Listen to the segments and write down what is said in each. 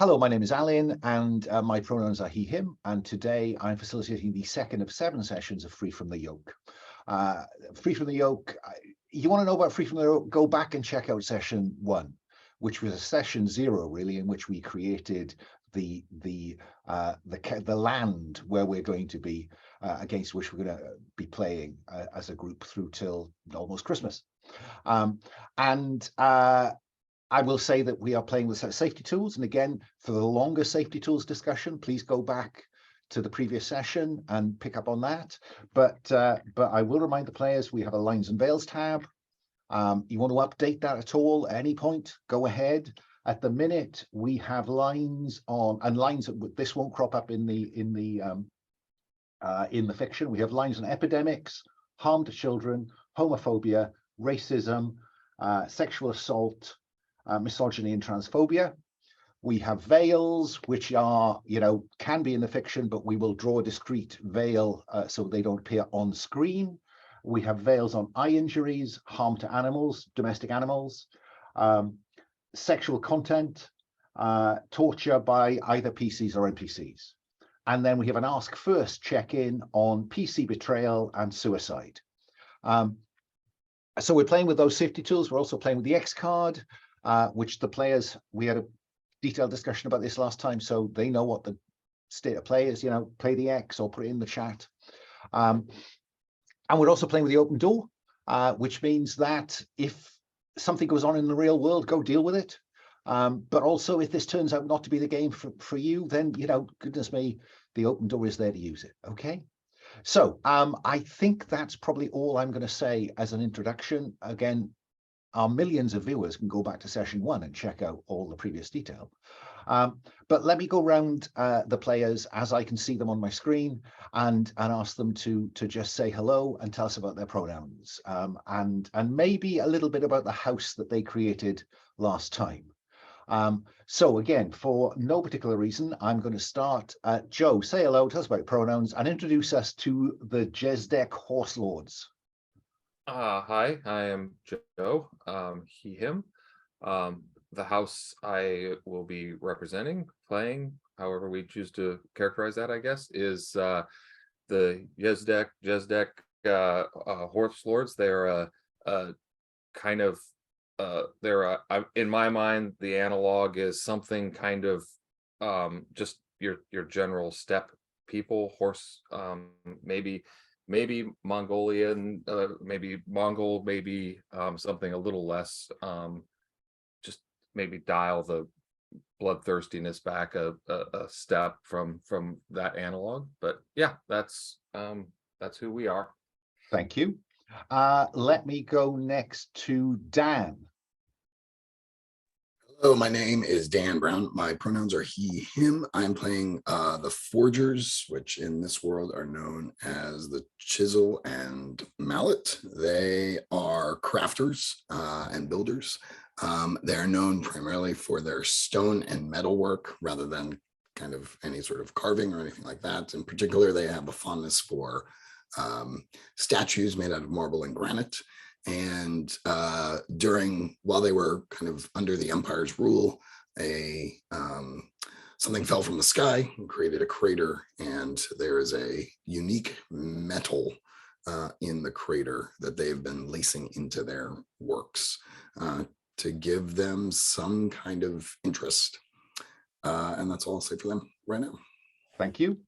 Hello, my name is Alun, and my pronouns are he, him, and today I'm facilitating the second of 7 sessions of Free from the Yoke. Free from the Yoke, you want to know about Free from the Yoke, go back and check out session 1, which was a session 0, really, in which we created the land where we're going to be, against which we're going to be playing as a group through till almost Christmas. I will say that we are playing with safety tools. And again, for the longer safety tools discussion, please go back to the previous session and pick up on that. But I will remind the players, we have a lines and veils tab. You want to update that at all at any point, go ahead. At the minute, we have lines on, and lines, this won't crop up in the fiction. We have lines on epidemics, harm to children, homophobia, racism, sexual assault, misogyny and transphobia. We have veils, which are, can be in the fiction, but we will draw a discrete veil so they don't appear on screen. We have veils on eye injuries, harm to animals, domestic animals, sexual content, torture by either PCs or NPCs. And then we have an ask first check-in on PC betrayal and suicide. So we're playing with those safety tools. We're also playing with the X card, which the players, we had a detailed discussion about this last time, so they know what the state of play is, play the X or put it in the chat. And we're also playing with the open door, which means that if something goes on in the real world, go deal with it. But also if this turns out not to be the game for you, then, goodness me, the open door is there to use it, okay? So I think that's probably all I'm going to say as an introduction. Again, our millions of viewers can go back to session 1 and check out all the previous detail. But let me go around the players as I can see them on my screen and ask them to just say hello and tell us about their pronouns, and maybe a little bit about the house that they created last time. So again, for no particular reason, I'm going to start. Joe, say hello, tell us about your pronouns, and introduce us to the Jezdec Horselords. Hi, I am Joe, he, him. The house I will be representing, playing, however we choose to characterize that, I guess, is the Jezdec Horselords. They're kind of, in my mind, the analog is something kind of just your general steppe people, horse, maybe Mongolian, maybe Mongol, maybe something a little less, just maybe dial the bloodthirstiness back a step from that analog. But yeah, that's who we are. Thank you. Let me go next to Dan. Hello, my name is Dan Brown. My pronouns are he, him. I'm playing the Forgers, which in this world are known as the Chisel and Mallet. They are crafters and builders. They're known primarily for their stone and metal work rather than kind of any sort of carving or anything like that. In particular, they have a fondness for statues made out of marble and granite. And while they were kind of under the Empire's rule, something fell from the sky and created a crater, and there is a unique metal in the crater that they've been lacing into their works to give them some kind of interest. And that's all I'll say for them right now. Thank you.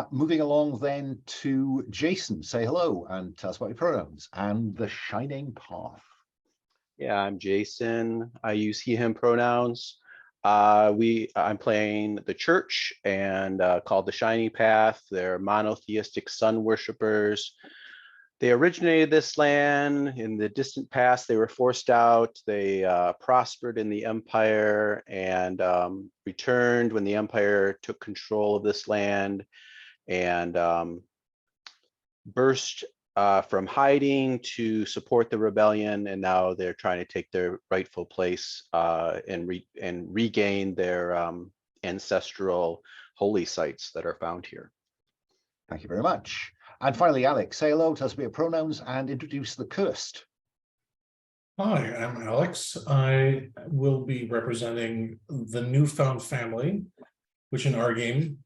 Moving along then to Jason. Say hello and tell us about your pronouns and the Shining Path. Yeah, I'm Jason. I use he, him pronouns. I'm playing the church and called the Shining Path. They're monotheistic sun worshippers. They originated this land in the distant past. They were forced out. They prospered in the Empire and returned when the Empire took control of this land and burst from hiding to support the rebellion. And now they're trying to take their rightful place and regain their ancestral holy sites that are found here. Thank you very much. And finally, Alex, say hello, tell us about your pronouns and introduce the Cursed. Hi, I'm Alex. I will be representing the Newfound Family, which in our game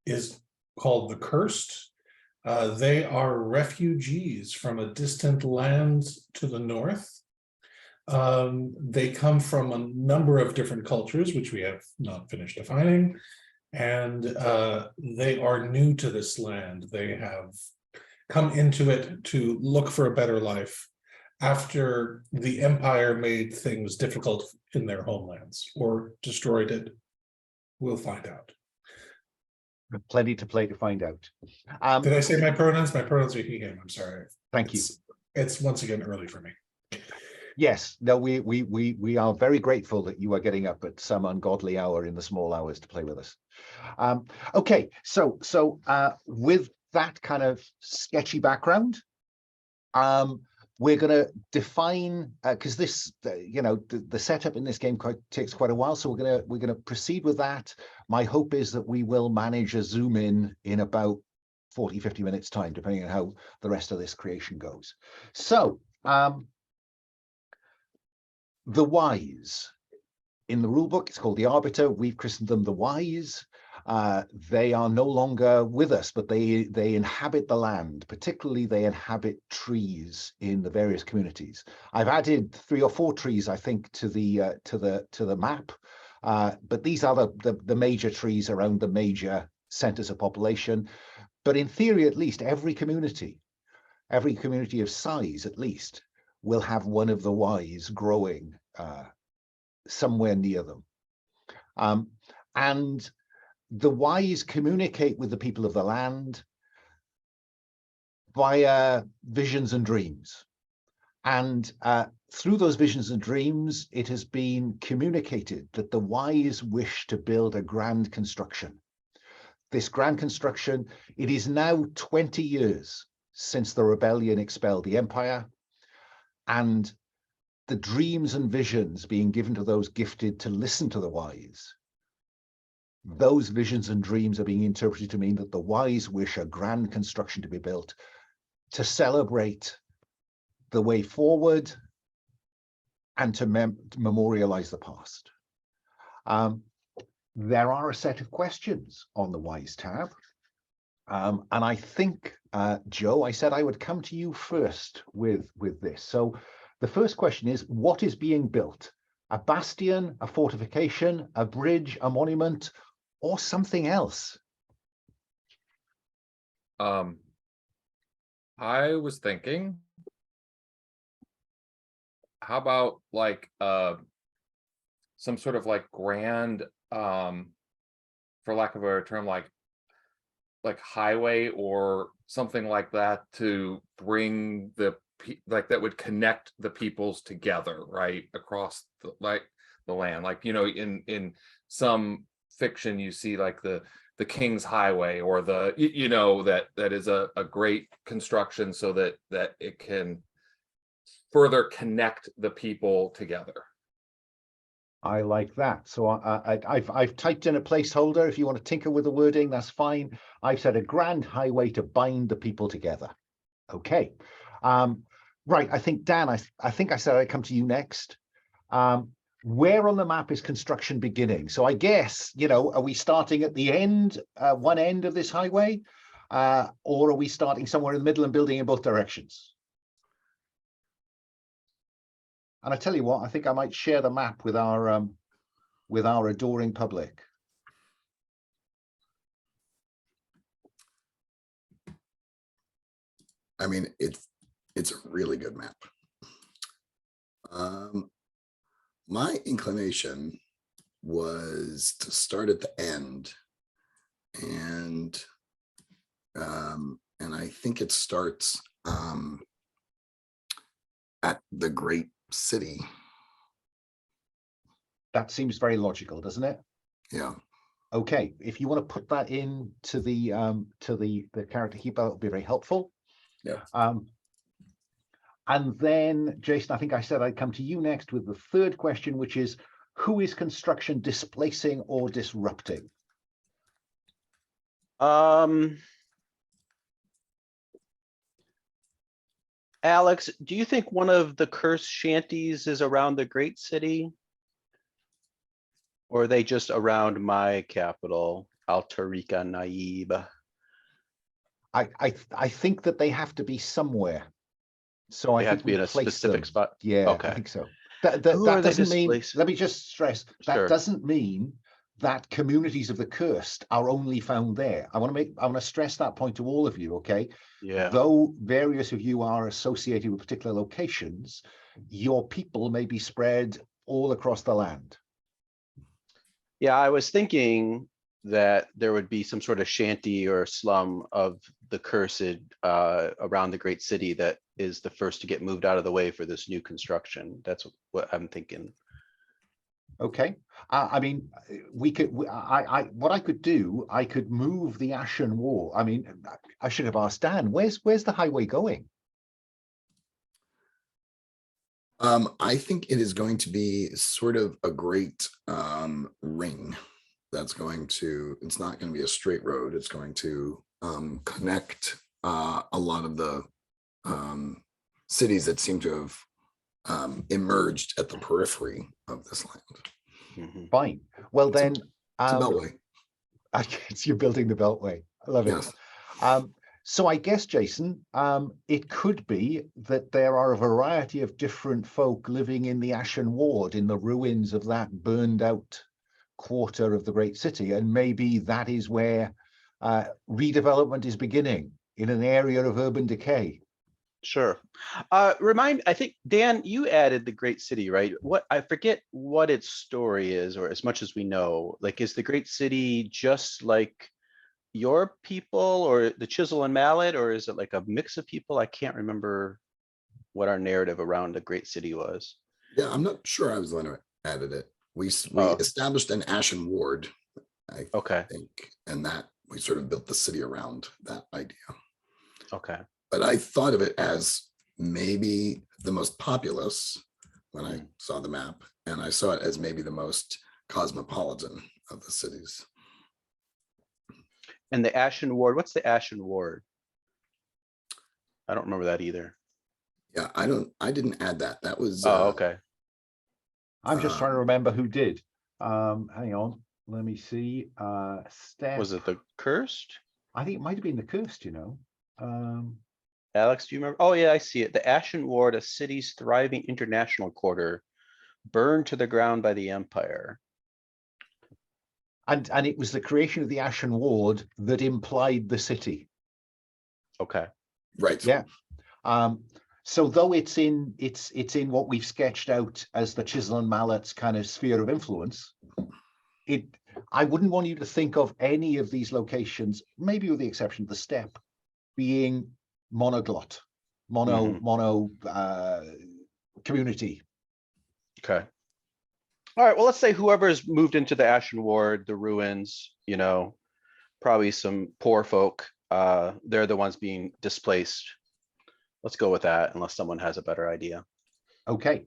is called the Cursed. They are refugees from a distant land to the north. They come from a number of different cultures, which we have not finished defining, and they are new to this land. They have come into it to look for a better life after the Empire made things difficult in their homelands or destroyed it. We'll find out. Plenty to play to find out. Did I say my pronouns? My pronouns are he, him. I'm sorry. Thank you. It's once again early for me. Yes, no, we are very grateful that you are getting up at some ungodly hour in the small hours to play with us. Okay, so with that kind of sketchy background, we're going to define because this, the setup in this game takes quite a while. So we're gonna proceed with that. My hope is that we will manage a zoom in about 40-50 minutes time, depending on how the rest of this creation goes. So the wise in the rule book, it's called the arbiter. We've christened them the wise. They are no longer with us, but they inhabit the land. Particularly, they inhabit trees in the various communities. I've added 3 or 4 trees, I think, to the map. But these are the major trees around the major centers of population. But in theory, at least, every community of size, at least, will have one of the wise growing somewhere near them. And the wise communicate with the people of the land via visions and dreams. And through those visions and dreams, it has been communicated that the wise wish to build a grand construction. This grand construction, it is now 20 years since the rebellion expelled the empire, and the dreams and visions being given to those gifted to listen to the wise. Those visions and dreams are being interpreted to mean that the wise wish a grand construction to be built to celebrate the way forward and to memorialize the past. There are a set of questions on the wise tab. And I think, Joe, I said I would come to you first with this. So the first question is, what is being built? A bastion, a fortification, a bridge, a monument, or something else? I was thinking, how about like some sort of like grand, for lack of a better term, like highway or something like that, to bring the that would connect the peoples together, right, across the land. Like, in some fiction you see like the King's Highway, or that is a great construction so that it can further connect the people together. I like that. So I've typed in a placeholder. If you want to tinker with the wording, that's fine. I've said a grand highway to bind the people together. Okay. Right. I think, Dan, I think I said I'd come to you next. Where on the map is construction beginning? So I guess, are we starting at the end, one end of this highway? Or are we starting somewhere in the middle and building in both directions? And I tell you what, I think I might share the map with our adoring public. I mean, it's a really good map. My inclination was to start at the end, and I think it starts at the great city. That seems very logical, doesn't it? Yeah. Okay, if you want to put that into the character heap, that would be very helpful. Yeah. And then, Jason, I think I said I'd come to you next with the third question, which is, who is construction displacing or disrupting? Alex, do you think one of the cursed shanties is around the great city? Or are they just around my capital, Altarica Naib? I think that they have to be somewhere. So They I have think to be we in a place specific them. spot? Yeah, I Okay. think so. That Who are they doesn't mean, displacing? let me just stress, that Sure. doesn't mean that communities of the cursed are only found there. I want to stress that point to all of you, okay? Yeah. Though various of you are associated with particular locations, your people may be spread all across the land. Yeah, I was thinking that there would be some sort of shanty or slum of the cursed around the great city that is the first to get moved out of the way for this new construction. That's what I'm thinking. Okay, I mean, we could. What I could do, I could move the Ashen Wall. I mean, I should have asked Dan. Where's the highway going? I think it is going to be sort of a great ring that's going to, it's not going to be a straight road. It's going to connect a lot of the cities that seem to have emerged at the periphery of this land. Mhm. Fine. Well It's a- then, It's a beltway. I guess you're building the Beltway. I love it. Yes. So I guess, Jason, it could be that there are a variety of different folk living in the Ashen Ward, in the ruins of that burned out quarter of the great city. And maybe that is where redevelopment is beginning, in an area of urban decay. Sure. I think, Dan, you added the great city, right? I forget what its story is, or as much as we know, like, is the great city just like your people or the Chisel and Mallet, or is it like a mix of people? I can't remember what our narrative around the great city was. Yeah, I'm not sure I was the one who added it. We Oh. established an Ashen Ward, I Okay, think, and that we sort of built the city around that idea. okay. But I thought of it as maybe the most populous when I saw the map, and I saw it as maybe the most cosmopolitan of the cities. And the Ashen Ward, what's the Ashen Ward? I don't remember that either. Yeah, I didn't add that. That was Oh, okay. I'm just trying to remember who did. Hang on, let me see. Steph. Was it the Cursed? I think it might have been the Cursed, Alex, do you remember? Oh, yeah, I see it. The Ashen Ward, a city's thriving international quarter, burned to the ground by the Empire. And it was the creation of the Ashen Ward that implied the city. Okay. right. Yeah. So though it's in what we've sketched out as the Chisel and Mallet's kind of sphere of influence, I wouldn't want you to think of any of these locations, maybe with the exception of the Steppe, being monoglot, mono community. Okay. All right, well, let's say whoever's moved into the Ashen Ward, the ruins, probably some poor folk, they're the ones being displaced. Let's go with that, unless someone has a better idea. Okay.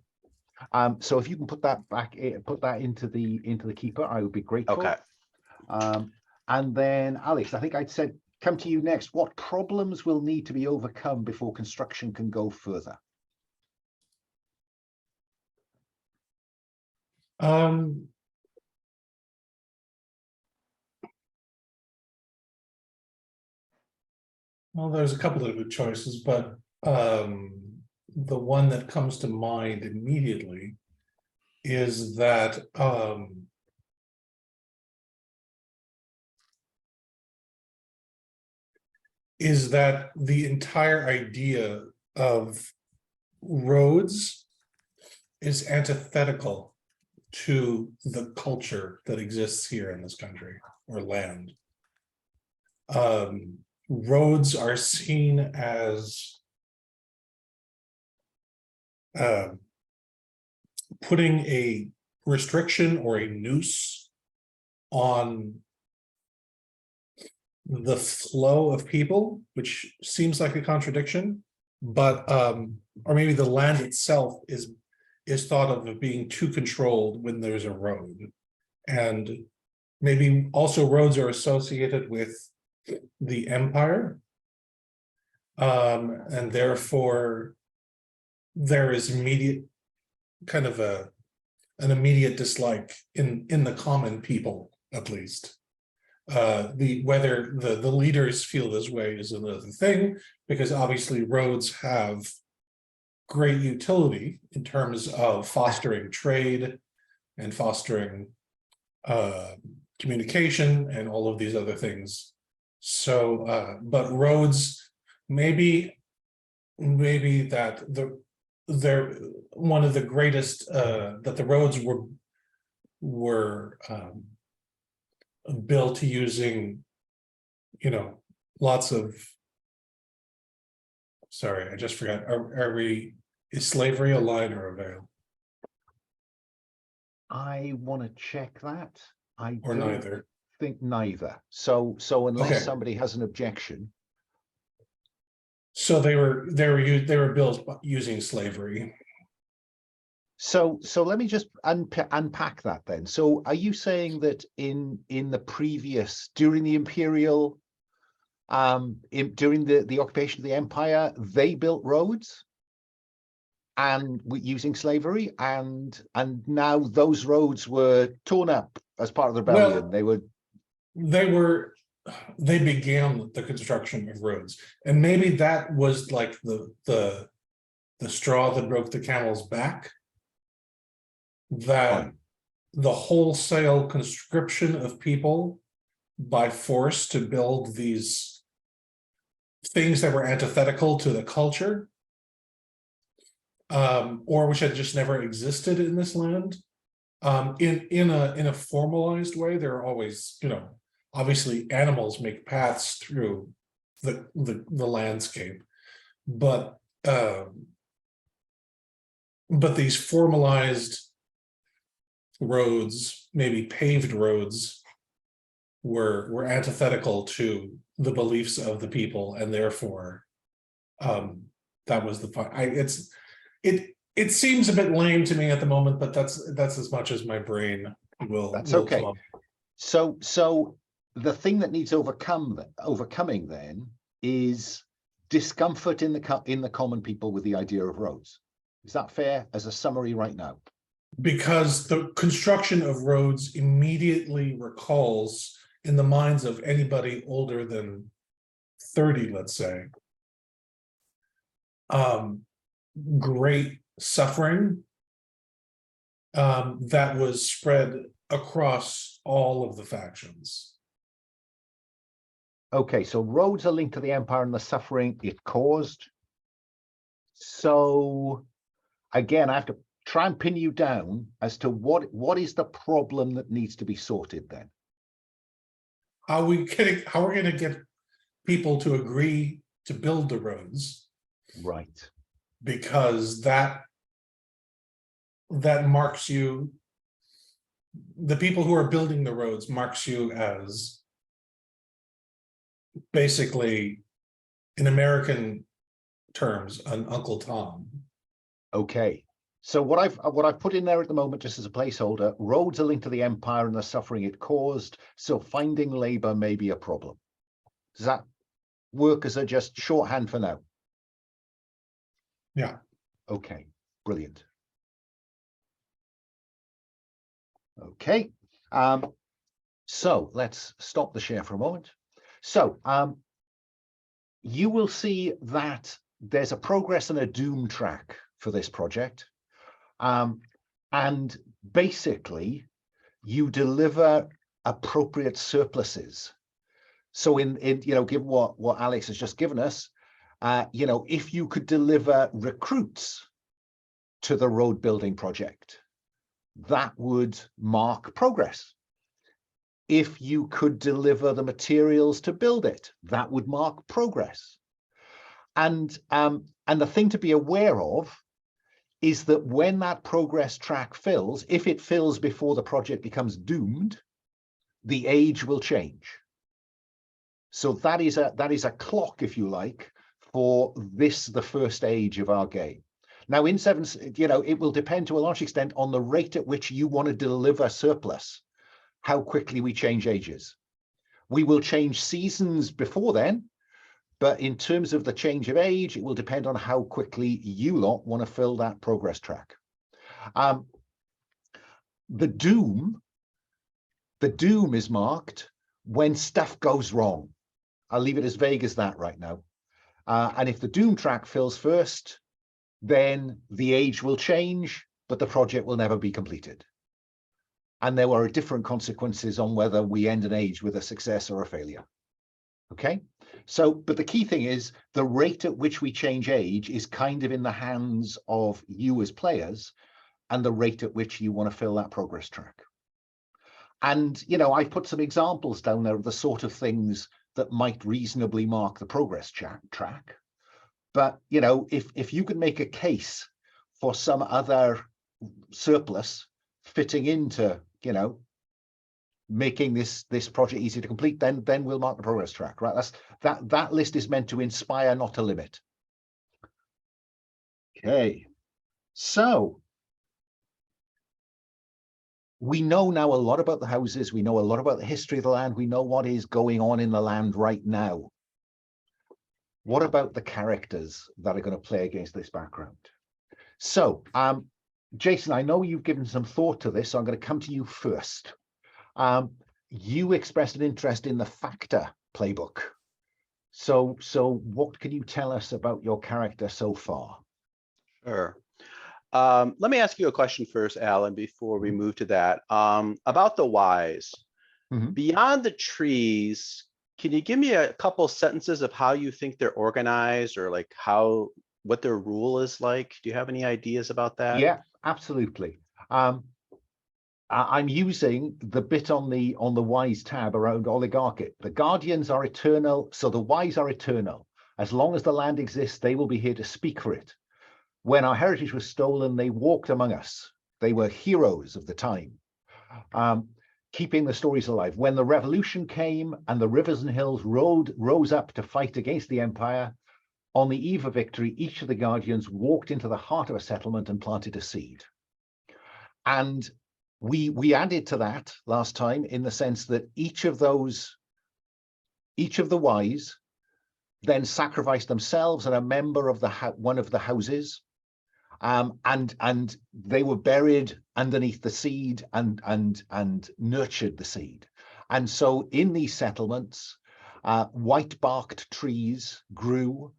So if you can put that into the keeper, I would be grateful. Okay. And then Alex, I think I'd said come to you next. What problems will need to be overcome before construction can go further? Well, there's a couple of good choices, but the one that comes to mind immediately is that the entire idea of roads is antithetical to the culture that exists here in this country or land. Roads are seen as putting a restriction or a noose on the flow of people, which seems like a contradiction, but or maybe the land itself is thought of as being too controlled when there's a road. And maybe also roads are associated with the Empire. And therefore there is immediate kind of an immediate dislike in the common people, at least. Whether the leaders feel this way is another thing, because obviously roads have great utility in terms of fostering trade and fostering communication and all of these other things. So, but roads, maybe that they're one of the greatest, that the roads were built using, lots of, sorry, I just forgot, is slavery a line or a veil? I want to check that. Or don't neither? think neither. So unless Okay. somebody has an objection. So they were built using slavery. So let me just unpack that then. So are you saying that in the previous, during the Imperial, during the occupation of the Empire, they built roads and using slavery, and now those roads were torn up as part of the rebellion? Well, they began the construction of roads, and maybe that was like the straw that broke the camel's back, that the wholesale conscription of people by force to build these things that were antithetical to the culture, or which had just never existed in this land, in a formalized way. There are always, obviously animals make paths through the landscape, but these formalized roads, maybe paved roads, were antithetical to the beliefs of the people, and therefore that was the point. It seems a bit lame to me at the moment, but that's as much as my brain will. That's will okay. come up. So the thing that needs overcoming then is discomfort in the common people with the idea of roads. Is that fair as a summary right now? Because the construction of roads immediately recalls, in the minds of anybody older than 30, let's say, great suffering that was spread across all of the factions. Okay, so roads are linked to the Empire and the suffering it caused. So again, I have to try and pin you down as to what is the problem that needs to be sorted then? How we're going to get people to agree to build the roads, Right. because that marks you, the people who are building the roads marks you as basically, in American terms, an Uncle Tom. Okay. So what I've put in there at the moment, just as a placeholder, roads are linked to the Empire and the suffering it caused. So finding labor may be a problem. Does that work as a just shorthand for now? Yeah. Okay, brilliant. Okay. So let's stop the share for a moment. So you will see that there's a progress and a doom track for this project. And basically you deliver appropriate surpluses. So in given what Alex has just given us, if you could deliver recruits to the road building project, that would mark progress. If you could deliver the materials to build it, that would mark progress. And the thing to be aware of is that when that progress track fills, if it fills before the project becomes doomed, the age will change. So that is a clock, if you like, for the first age of our game. Now in 7, it will depend to a large extent on the rate at which you want to deliver surplus, how quickly we change ages. We will change seasons before then, But in terms of the change of age, it will depend on how quickly you lot want to fill that progress track. The doom is marked when stuff goes wrong. I'll leave it as vague as that right now. And if the doom track fills first, then the age will change, but the project will never be completed. And there are different consequences on whether we end an age with a success or a failure. Okay, so, but the key thing is the rate at which we change age is kind of in the hands of you as players and the rate at which you want to fill that progress track. And, you know, I've put some examples down there of the sort of things that might reasonably mark the progress track. But, you know, if you can make a case for some other surplus fitting into, you know, making this project easy to complete, then we'll mark the progress track, right? That list is meant to inspire, not to limit. Okay, so we know now a lot about the houses. We know a lot about the history of the land. We know what is going on in the land right now. What about the characters that are going to play against this background? So, Jason, I know you've given some thought to this, so I'm going to come to you first. You expressed an interest in the Factor playbook. So what can you tell us about your character so far? Sure. Let me ask you a question first, Alan, before we move to that. About the wise. Mhm. Beyond the trees, can you give me a couple sentences of how you think they're organized, or like what their rule is like? Do you have any ideas about that? Yeah, absolutely. I'm using the bit on the wise tab around oligarchy. The guardians are eternal, so the wise are eternal. As long as the land exists, they will be here to speak for it. When our heritage was stolen, they walked among us. They were heroes of the time, keeping the stories alive. When the revolution came and the rivers and hills rose up to fight against the empire, on the eve of victory, each of the guardians walked into the heart of a settlement and planted a seed. And we added to that last time in the sense that each of the wise then sacrificed themselves and a member of one of the houses, and they were buried underneath the seed and nurtured the seed. And so in these settlements, white barked trees grew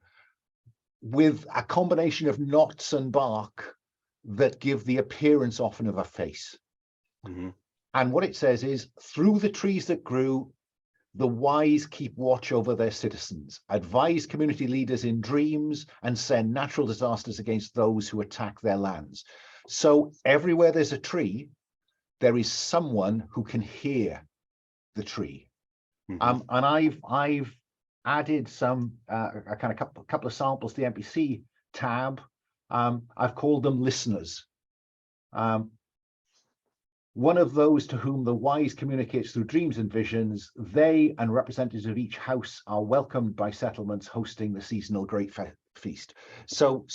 with a combination of knots and bark that give the appearance often of a face. Mm-hmm. And what it says is, through the trees that grew, the wise keep watch over their citizens, advise community leaders in dreams, and send natural disasters against those who attack their lands. So everywhere there's a tree, there is someone who can hear the tree. Mm-hmm. And I've added some a couple of samples to the NPC tab. I've called them listeners. One of those to whom the wise communicates through dreams and visions, they and representatives of each house are welcomed by settlements hosting the seasonal great feast. So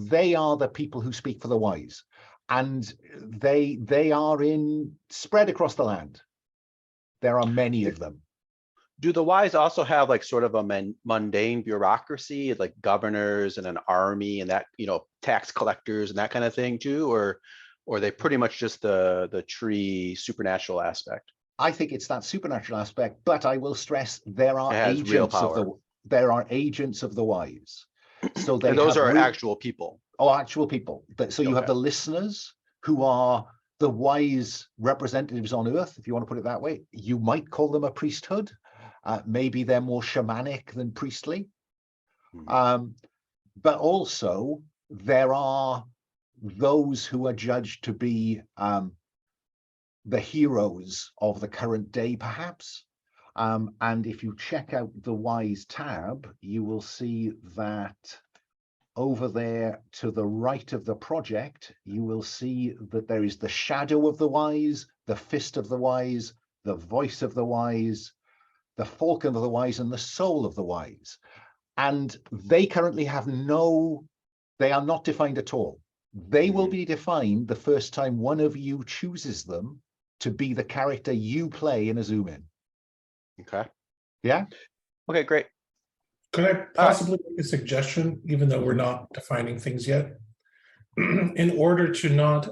they are the people who speak for the wise, and they are spread across the land. There are many of them. Do the wise also have like sort of a mundane bureaucracy, like governors and an army and that, tax collectors and that kind of thing too, or are they pretty much just the tree supernatural aspect? I think it's that supernatural aspect, but I will stress there are agents of the wise. So they and those are actual people. Oh, actual people. So you have the listeners who are the wise representatives on Earth, if you want to put it that way. You might call them a priesthood. Maybe they're more shamanic than priestly. Mm-hmm. But also there are those who are judged to be the heroes of the current day, perhaps. And if you check out the Wise tab, you will see that over there to the right of the project, you will see that there is the shadow of the wise, the fist of the wise, the voice of the wise, the falcon of the wise, and the soul of the wise. And they currently have they are not defined at all. They will be defined the first time one of you chooses them to be the character you play in a zoom in. Okay. Yeah. Okay, great. Could I possibly make a suggestion, even though we're not defining things yet? In order to not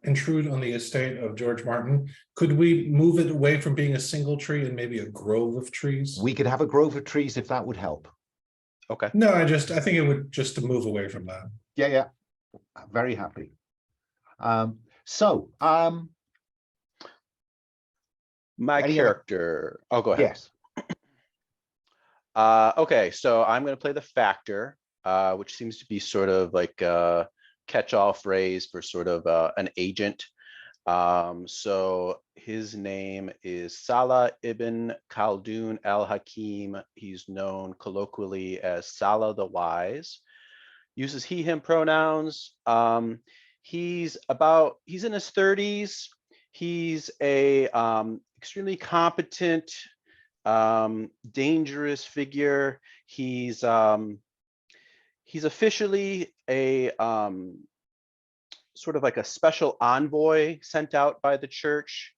intrude on the estate of George Martin, could we move it away from being a single tree and maybe a grove of trees? We could have a grove of trees if that would help. Okay. No, I think it would just to move away from that. Yeah. Very happy. My Any other- character. Oh, go ahead. Yes. Okay, so I'm going to play the Factor, which seems to be sort of like a catch-all phrase for sort of an agent. So his name is Salah ibn Khaldun al-Hakim. He's known colloquially as Salah the Wise. Uses he, him pronouns. He's in his 30s. He's a extremely competent, dangerous figure. He's officially a sort of like a special envoy sent out by the church.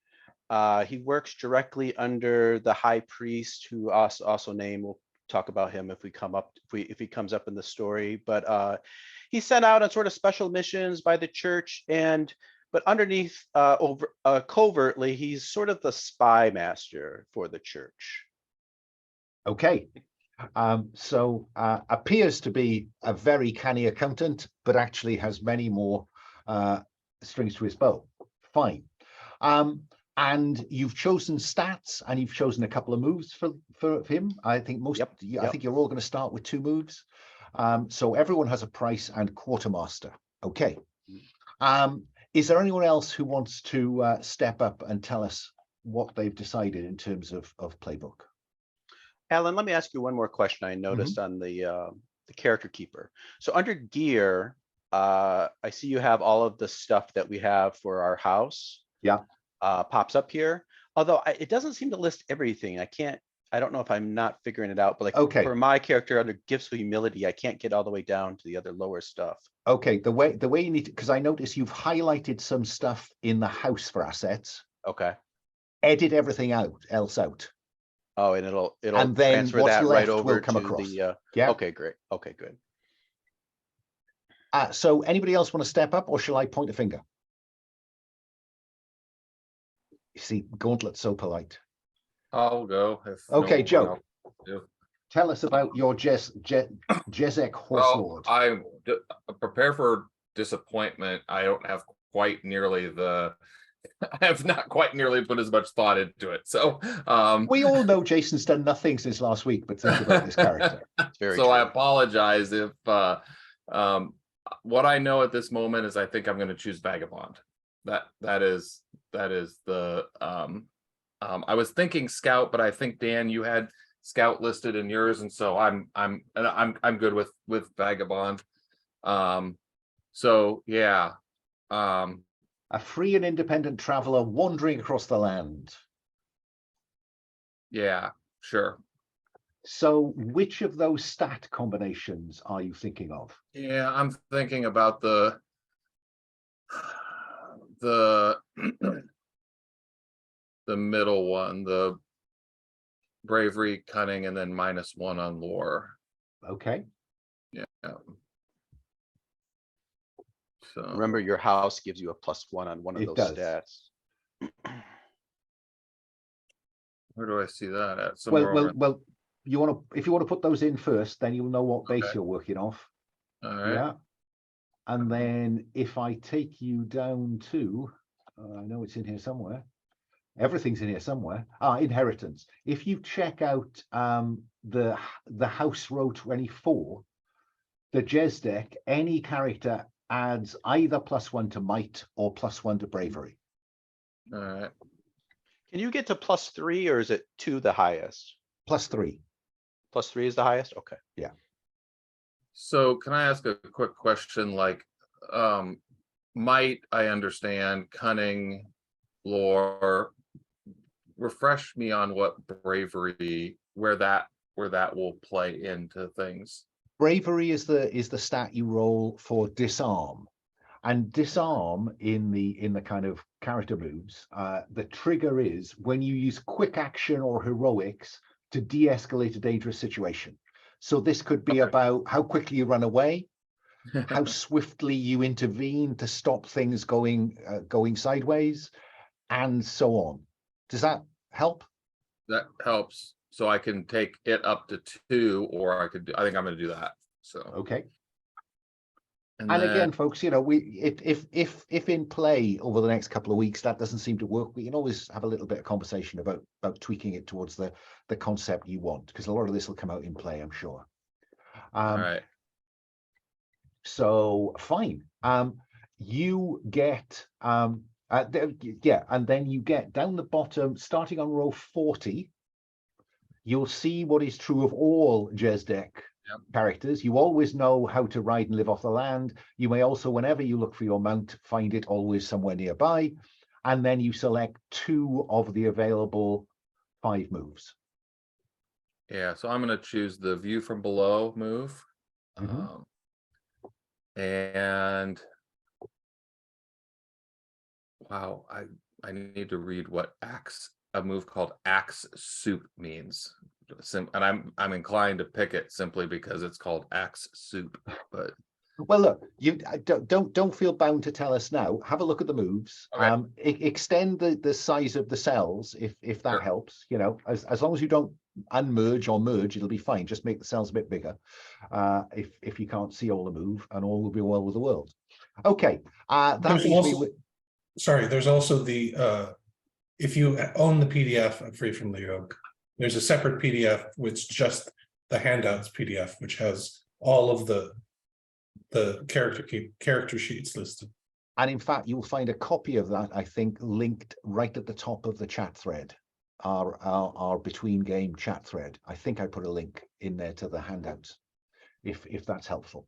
He works directly under the high priest, who also name, we'll talk about him if he comes up in the story. But he's sent out on sort of special missions by the church, but underneath, covertly, he's sort of the spymaster for the church. Okay. Appears to be a very canny accountant, but actually has many more strings to his bow. Fine. And you've chosen stats, and you've chosen a couple of moves for him. I think I think you're all going to start with 2 moves. So everyone has a price and quartermaster. Okay. Is there anyone else who wants to step up and tell us what they've decided in terms of playbook? Alan, let me ask you one more question I noticed on the character keeper. So under gear, I see you have all of the stuff that we have for our house. Yeah. Pops up here. Although it doesn't seem to list everything. I don't know if I'm not figuring it out, but like for my character under gifts of humility, I can't get all the way down to the other lower stuff. Okay, the way you need to, because I notice you've highlighted some stuff in the house for assets. Okay. Edit everything else out. Oh, and it'll and then transfer that right over will come to across. the yeah. Okay, great. Okay, good. So anybody else want to step up, or shall I point a finger? You see, Gauntlet's so polite. I'll go. Okay, Joe. Tell us about your Jezdec Horselord. I prepare for disappointment. I don't have quite nearly I have not quite nearly put as much thought into it. So we all know Jason's done nothing since last week, but think about this character. Very so true. I apologize if what I know at this moment is I think I'm going to choose Vagabond. That is the I was thinking Scout, but I think Dan, you had Scout listed in yours, and so I'm good with Vagabond. So yeah. A free and independent traveler wandering across the land. Yeah, sure. So which of those stat combinations are you thinking of? Yeah, I'm thinking about the middle one, the bravery, cunning, and then -1 on lore. Okay. Yeah. So Remember, your house gives you a +1 on one of those stats. Where do I see that at? Somewhere Well, if you want to put those in first, then you'll know what base you're working off. all right. Yeah. And then if I take you down to, I know it's in here somewhere. Everything's in here somewhere. Inheritance. If you check out the house row 24, the Jezdec, any character adds either +1 to might or +1 to bravery. All right. Can you get to +3, or is it 2 the highest? +3. +3 is the highest? Okay. Yeah. So can I ask a quick question? Like, might, I understand, cunning, lore. Refresh me on what bravery, where that will play into things. Bravery is the stat you roll for disarm, and disarm in the kind of character moves. The trigger is when you use quick action or heroics to de-escalate a dangerous situation. So this could be about how quickly you run away, how swiftly you intervene to stop things going sideways, and so on. Does that help? That helps. So I can take it up to 2, or I think I'm going to do that. So Okay. and And then, again, folks, if in play over the next couple of weeks that doesn't seem to work, we can always have a little bit of conversation about tweaking it towards the concept you want, because a lot of this will come out in play, I'm sure. all right. So fine. You get yeah, and then you get down the bottom, starting on row 40. You'll see what is true of all Jezdec characters. You always know how to ride and live off the land. You may also, whenever you look for your mount, find it always somewhere nearby. And then you select 2 of the available 5 moves. Yeah, so I'm going to choose the view from below move. Mhm. And wow, I need to read what a move called axe soup means. And I'm inclined to pick it simply because it's called axe soup. But Well, look, you don't feel bound to tell us now. Have a look at the moves. Okay. Extend the size of the cells if that Sure. helps. You know, as long as you don't unmerge or merge, it'll be fine. Just make the cells a bit bigger. If you can't see all the move, and all will be well with the world. Okay, that There's leaves me also, with. sorry, there's also the, if you own the PDF of Free from the Yoke, there's a separate PDF, which just the handouts PDF, which has all of the character sheets listed. And in fact, you'll find a copy of that, I think, linked right at the top of the chat thread, our between game chat thread. I think I put a link in there to the handouts, if that's helpful.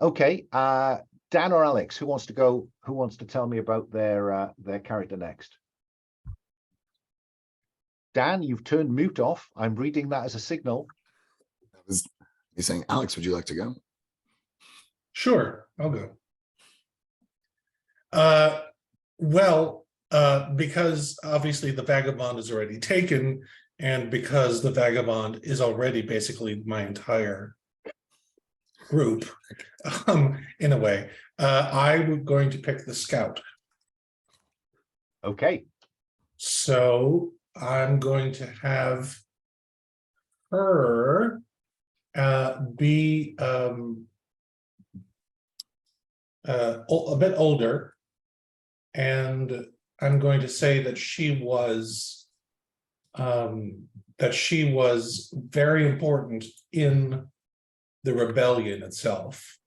Okay, Dan or Alex, who wants to go? Who wants to tell me about their character next? Dan, you've turned mute off. I'm reading that as a signal. That was me saying, Alex, would you like to go? Sure, I'll go. Well, because obviously the Vagabond is already taken, and because the Vagabond is already basically my entire group, in a way, I'm going to pick the Scout. Okay. So I'm going to have her be a bit older, and I'm going to say that she was very important in the rebellion itself.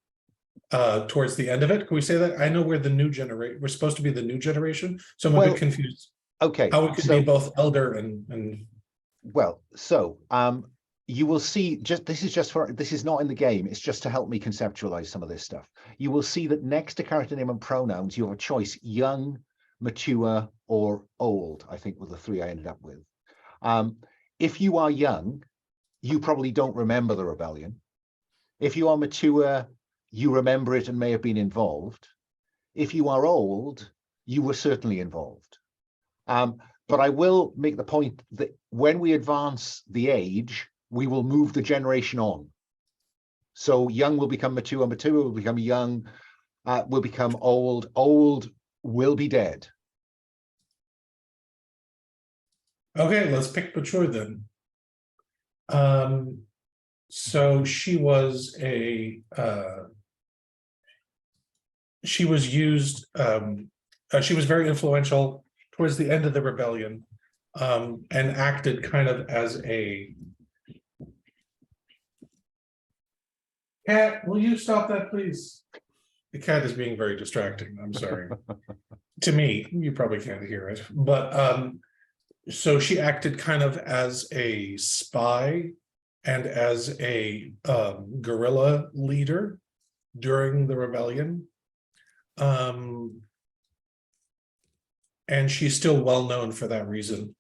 Towards the end of it, can we say that? I know we're the new generation. We're supposed to be the new generation, so I'm a bit confused. Okay, How it could be both elder and well, so you will see, this is not in the game, it's just to help me conceptualize some of this stuff. You will see that next to character name and pronouns, you have a choice: young, mature, or old, I think were the 3 I ended up with. If you are young, you probably don't remember the rebellion. If you are mature, you remember it and may have been involved. If you are old, you were certainly involved. But I will make the point that when we advance the age, we will move the generation on. So young will become mature, mature will become young, will become old, old will be dead. Okay, let's pick mature then. So she was she was used, she was very influential towards the end of the rebellion, and acted kind of as a cat. Will you stop that, please? The cat is being very distracting. I'm sorry. To me, you probably can't hear it, but so she acted kind of as a spy and as a guerrilla leader during the rebellion. And she's still well known for that reason,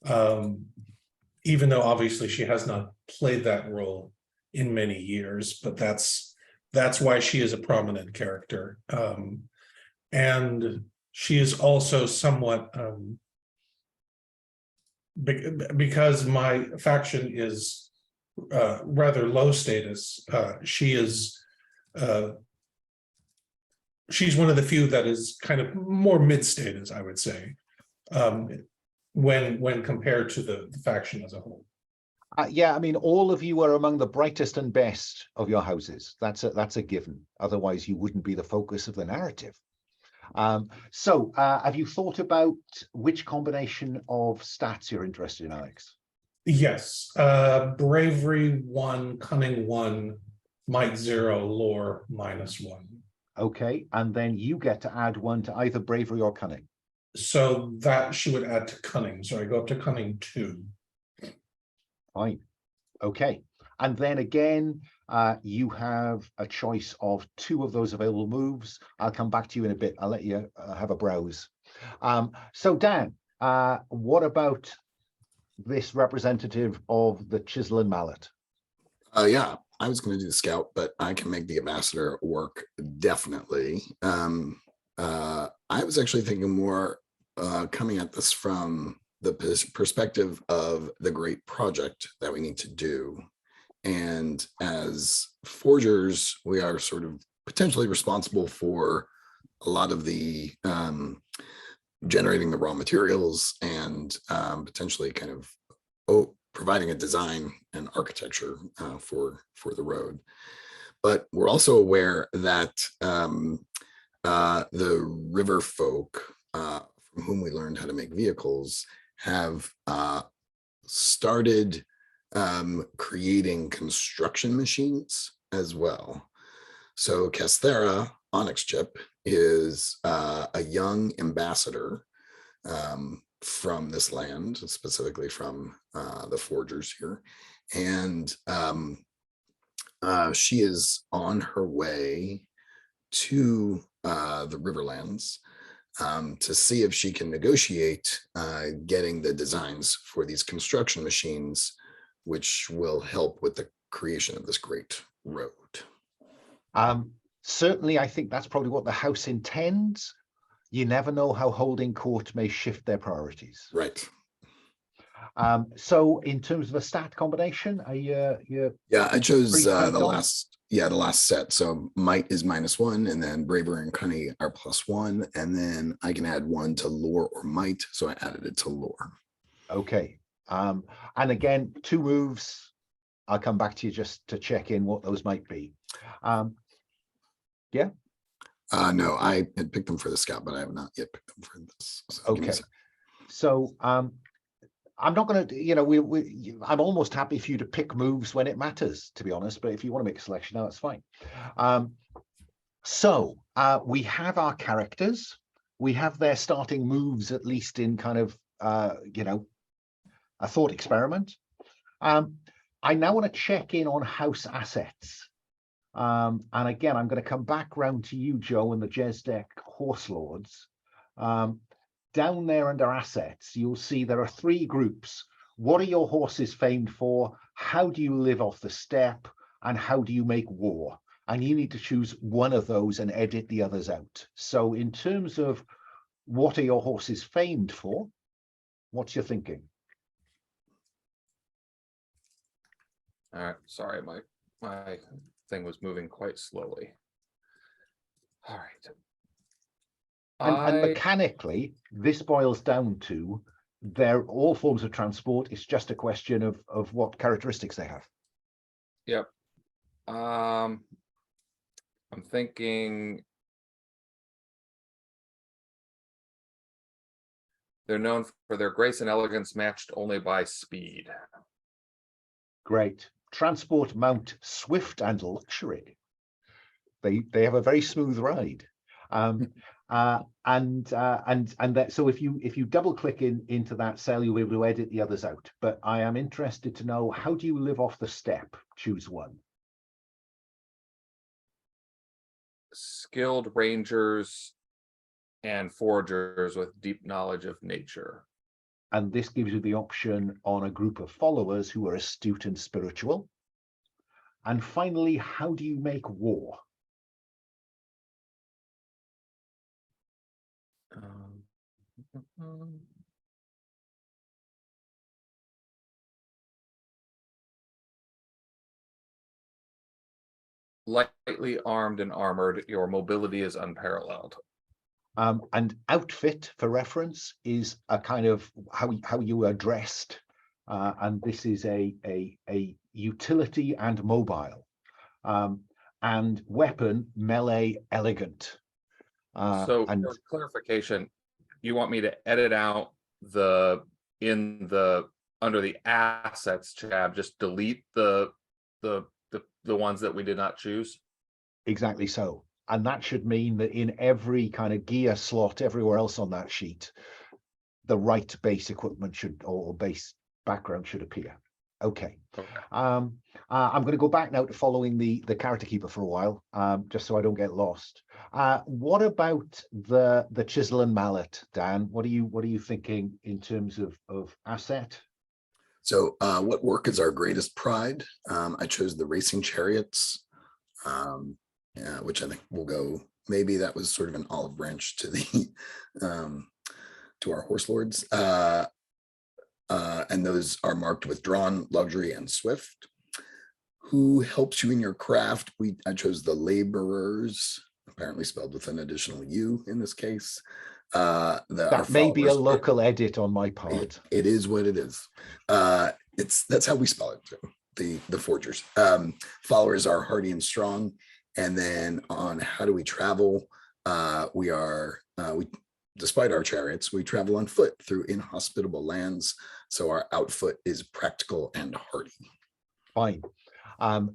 even though obviously she has not played that role in many years, but that's why she is a prominent character. And she is also somewhat, because my faction is rather low status. She is she's one of the few that is kind of more mid status, I would say, when compared to the faction as a whole. Yeah, I mean, all of you are among the brightest and best of your houses. That's a given. Otherwise, you wouldn't be the focus of the narrative. So, have you thought about which combination of stats you're interested in, Alex? Yes, bravery 1, cunning 1, might 0, lore -1. Okay, and then you get to add 1 to either bravery or cunning. So that she would add to cunning. So I go up to cunning 2. Fine. Okay, and then again, you have a choice of 2 of those available moves. I'll come back to you in a bit. I'll let you have a browse. So Dan, what about this representative of the Chisel and Mallet? Yeah, I was going to do the scout, but I can make the ambassador work definitely. I was actually thinking more coming at this from the perspective of the great project that we need to do. And as forgers, we are sort of potentially responsible for a lot of the generating the raw materials and potentially kind of providing a design and architecture for the road. But we're also aware that the river folk from whom we learned how to make vehicles have started creating construction machines as well. So Kasthera Onyx Chip is a young ambassador from this land, specifically from the forgers here. And she is on her way to the Riverlands to see if she can negotiate getting the designs for these construction machines, which will help with the creation of this great road. Certainly, I think that's probably what the House intends. You never know how holding court may shift their priorities. Right. So in terms of a stat combination, Yeah, I chose pretty the on? last set. So might is -1, and then bravery and cunning are +1, and then I can add 1 to lore or might. So I added it to lore. Okay. And again, 2 moves. I'll come back to you just to check in what those might be. Yeah. No, I had picked them for the scout, but I have not yet picked them for this. So give me a Okay. sec. So I'm not going to, I'm almost happy for you to pick moves when it matters, to be honest. But if you want to make a selection now, that's fine. So we have our characters. We have their starting moves, at least in kind of, a thought experiment. I now want to check in on house assets. And again, I'm going to come back round to you, Joe, and the Jezdec Horselords. Down there under assets, you'll see there are 3 groups. What are your horses famed for? How do you live off the steppe? And how do you make war? And you need to choose one of those and edit the others out. So in terms of what are your horses famed for, what's your thinking? All right, sorry, my thing was moving quite slowly. All right. And mechanically, this boils down to they're all forms of transport. It's just a question of what characteristics they have. Yep. I'm thinking they're known for their grace and elegance matched only by speed. Great. Transport mount swift and luxury. They have a very smooth ride. And that, so if you double click into that cell, you'll be able to edit the others out. But I am interested to know, how do you live off the steppe? Choose one. Skilled rangers and foragers with deep knowledge of nature. And this gives you the option on a group of followers who are astute and spiritual. And finally, how do you make war? lightly armed and armored, your mobility is unparalleled. And outfit, for reference, is a kind of how you are dressed, and this is a utility and mobile, and weapon melee elegant. So And for clarification, you want me to edit out under the assets tab, just delete the ones that we did not choose? exactly so. And that should mean that in every kind of gear slot everywhere else on that sheet, the right base equipment should, or base background should appear. Okay. Okay. I'm going to go back now to following the character keeper for a while, just so I don't get lost. What about the chisel and mallet, Dan? What are you thinking in terms of asset? So what work is our greatest pride? I chose the racing chariots, which I think will go, maybe that was sort of an olive branch to the to our horse lords. And those are marked with drawn, luxury, and swift. Who helps you in your craft? I chose the laborers, apparently spelled with an additional U in this case. That may be a local edit on my part. It is what it is. That's how we spell it too, the forgers. Followers are hardy and strong. And then on how do we travel? We despite our chariots, we travel on foot through inhospitable lands. So our outfit is practical and hardy. Fine.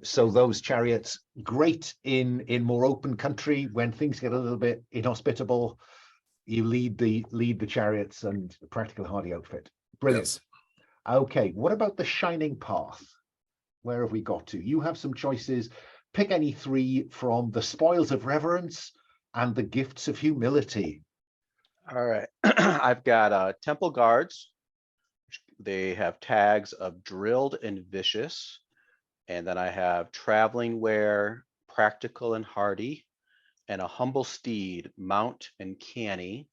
So those chariots, great in more open country. When things get a little bit inhospitable, you lead the chariots and the practical hardy outfit. Brilliant. Yes. Okay, what about the shining path? Where have we got to? You have some choices. Pick any three from the spoils of reverence and the gifts of humility. All right. I've got temple guards. They have tags of drilled and vicious. And then I have traveling wear, practical and hardy, and a humble steed, mount and canny.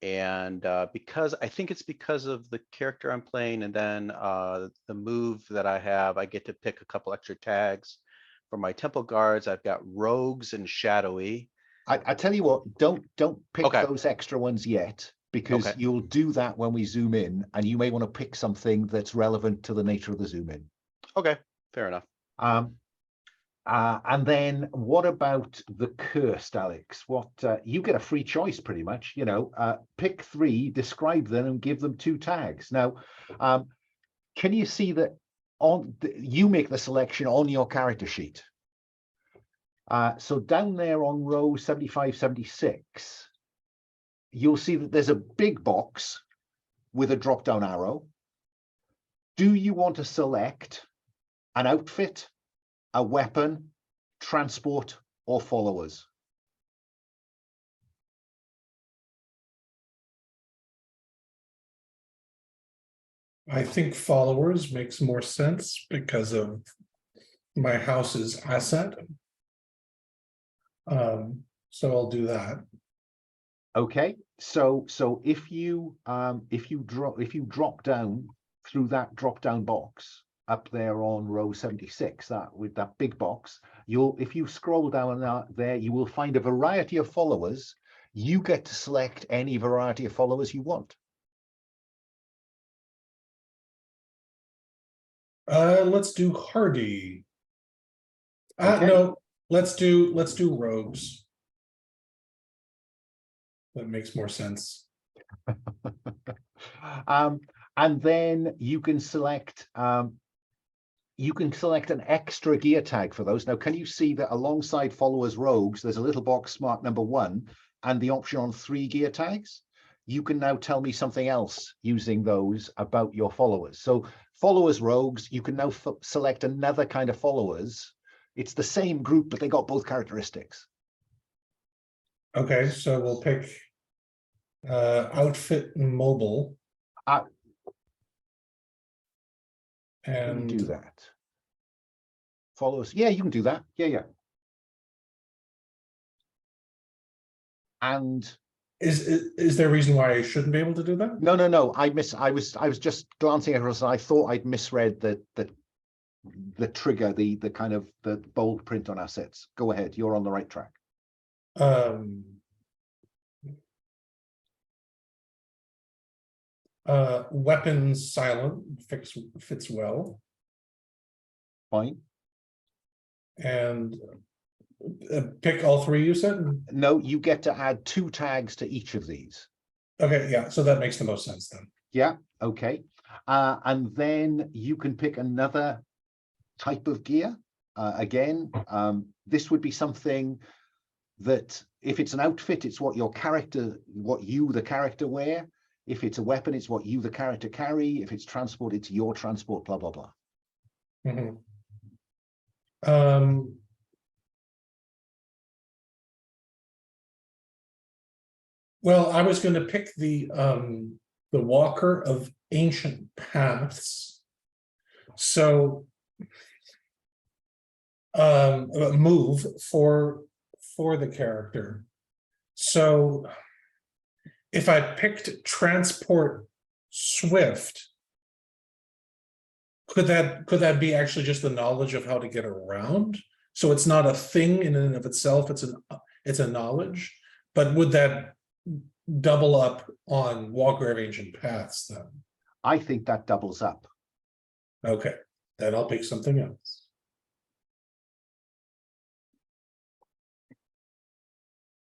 And because I think it's because of the character I'm playing, and then the move that I have, I get to pick a couple extra tags. For my temple guards, I've got rogues and shadowy. I tell you what, don't pick those extra ones yet, because you'll do that when we zoom in, and you may want to pick something that's relevant to the nature of the zoom in. Okay, fair enough. And then what about the cursed, Alex? What you get a free choice pretty much, pick three, describe them, and give them 2 tags. Now, can you see that you make the selection on your character sheet? So down there on row 75, 76, you'll see that there's a big box with a drop-down arrow. Do you want to select an outfit, a weapon, transport, or followers? I think followers makes more sense because of my house's asset. So I'll do that. Okay, so if you drop down through that drop down box up there on row 76, with that big box, if you scroll down there, you will find a variety of followers. You get to select any variety of followers you want. Let's do hardy. Okay. No, let's do rogues. That makes more sense. And then you can select an extra gear tag for those. Now, can you see that alongside followers rogues, there's a little box marked number 1 and the option on 3 gear tags? You can now tell me something else using those about your followers. So followers rogues, you can now select another kind of followers. It's the same group, but they got both characteristics. Okay, so we'll pick outfit and mobile. And do that. Followers, yeah, you can do that. Yeah. And is there a reason why I shouldn't be able to do that? No. I was just glancing across, and I thought I'd misread that the trigger, the kind of the bold print on assets. Go ahead, you're on the right track. Weapons silent fits well. Fine. And pick all three, you said? No, you get to add 2 tags to each of these. Okay, yeah, so that makes the most sense then. Yeah, okay. And then you can pick another type of gear. Again, this would be something that if it's an outfit, it's what your character, the character wear. If it's a weapon, it's what you, the character, carry. If it's transport, it's your transport, blah, blah, blah. Mm-hmm. Well, I was going to pick the Walker of Ancient Paths. So move for the character. So if I picked Transport Swift, could that be actually just the knowledge of how to get around? So it's not a thing in and of itself, it's a knowledge, but would that double up on Walker of Ancient Paths then? I think that doubles up. Okay, then I'll pick something else.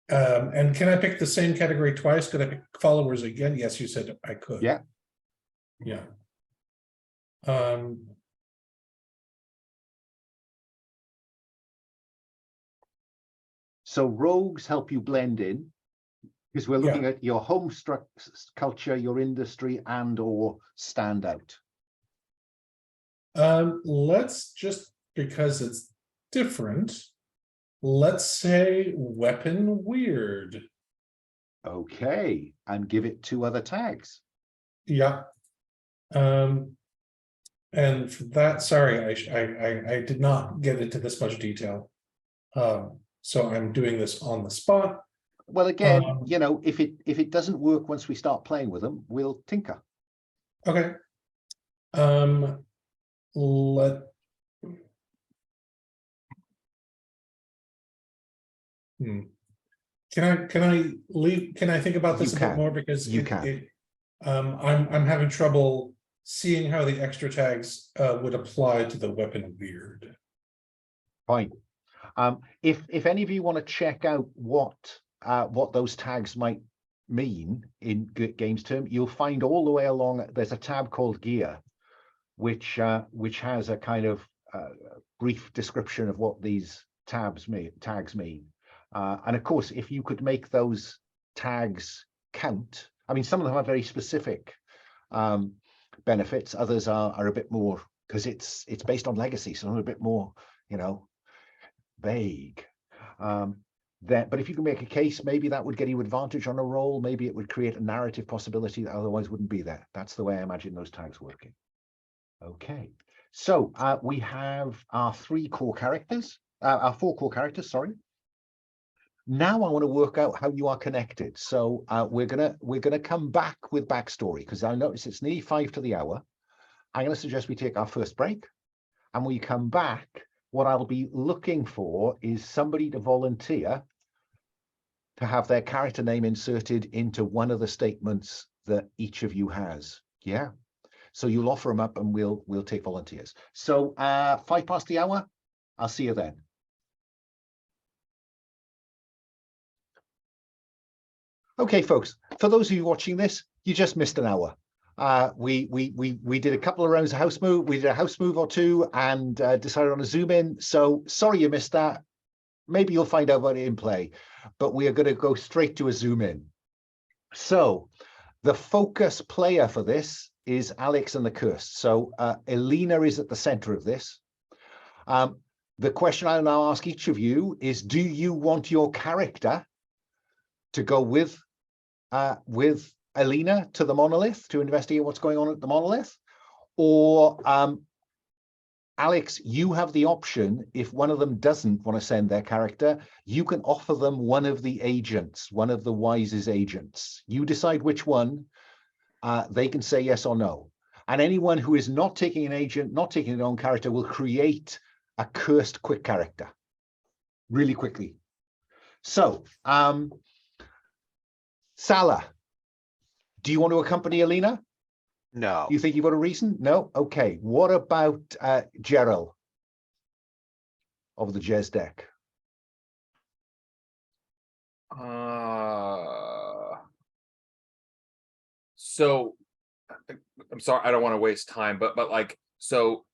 And can I pick the same category twice? Could I pick followers again? Yes, you said I could. Yeah. Yeah. So rogues help you blend in, because we're looking Yeah. at your home culture, your industry, and or standout. Let's just, because it's different, let's say weapon weird. Okay, and give it 2 other tags. Yeah. And for that, sorry, I did not get into this much detail. So I'm doing this on the spot. Well, again, you know, if it doesn't work once we start playing with them, we'll tinker. Okay. Can I leave? Can I think about this a bit more, because you can. I'm having trouble seeing how the extra tags would apply to the weapon weird. Fine. If any of you want to check out what those tags might mean in games term, you'll find all the way along there's a tab called gear, which has a kind of brief description of what these tags mean. And of course, if you could make those tags count, I mean, some of them have very specific benefits. Others are a bit more, because it's based on legacy, so a bit more, you know, vague. But if you can make a case, maybe that would get you advantage on a roll. Maybe it would create a narrative possibility that otherwise wouldn't be there. That's the way I imagine those tags working. Okay, so we have our 4 core characters, sorry. Now I want to work out how you are connected. So we're gonna come back with backstory, because I notice it's nearly 5 to the hour. I'm going to suggest we take our first break, and when we come back, what I'll be looking for is somebody to volunteer to have their character name inserted into one of the statements that each of you has. Yeah. So you'll offer them up and we'll take volunteers. So 5 past the hour, I'll see you then. Okay, folks, for those of you watching this, you just missed an hour. We did a couple of rounds of house move. We did a house move or 2 and decided on a zoom in. So sorry you missed that. Maybe you'll find out about it in play, but we are going to go straight to a zoom in. So the focus player for this is Alex and the Cursed. So Elina is at the center of this. The question I'll now ask each of you is, do you want your character to go with Elina to the Monolith to investigate what's going on at the Monolith? Or Alex, you have the option, if one of them doesn't want to send their character, you can offer them one of the agents, one of the Wise's agents. You decide which one. They can say yes or no. And anyone who is not taking an agent, not taking their own character, will create a cursed quick character really quickly. So, Salah, do you want to accompany Elina? No. You think you've got a reason? No? Okay. What about Gerel of the Jezdec? So I'm sorry, I don't want to waste time, but like, so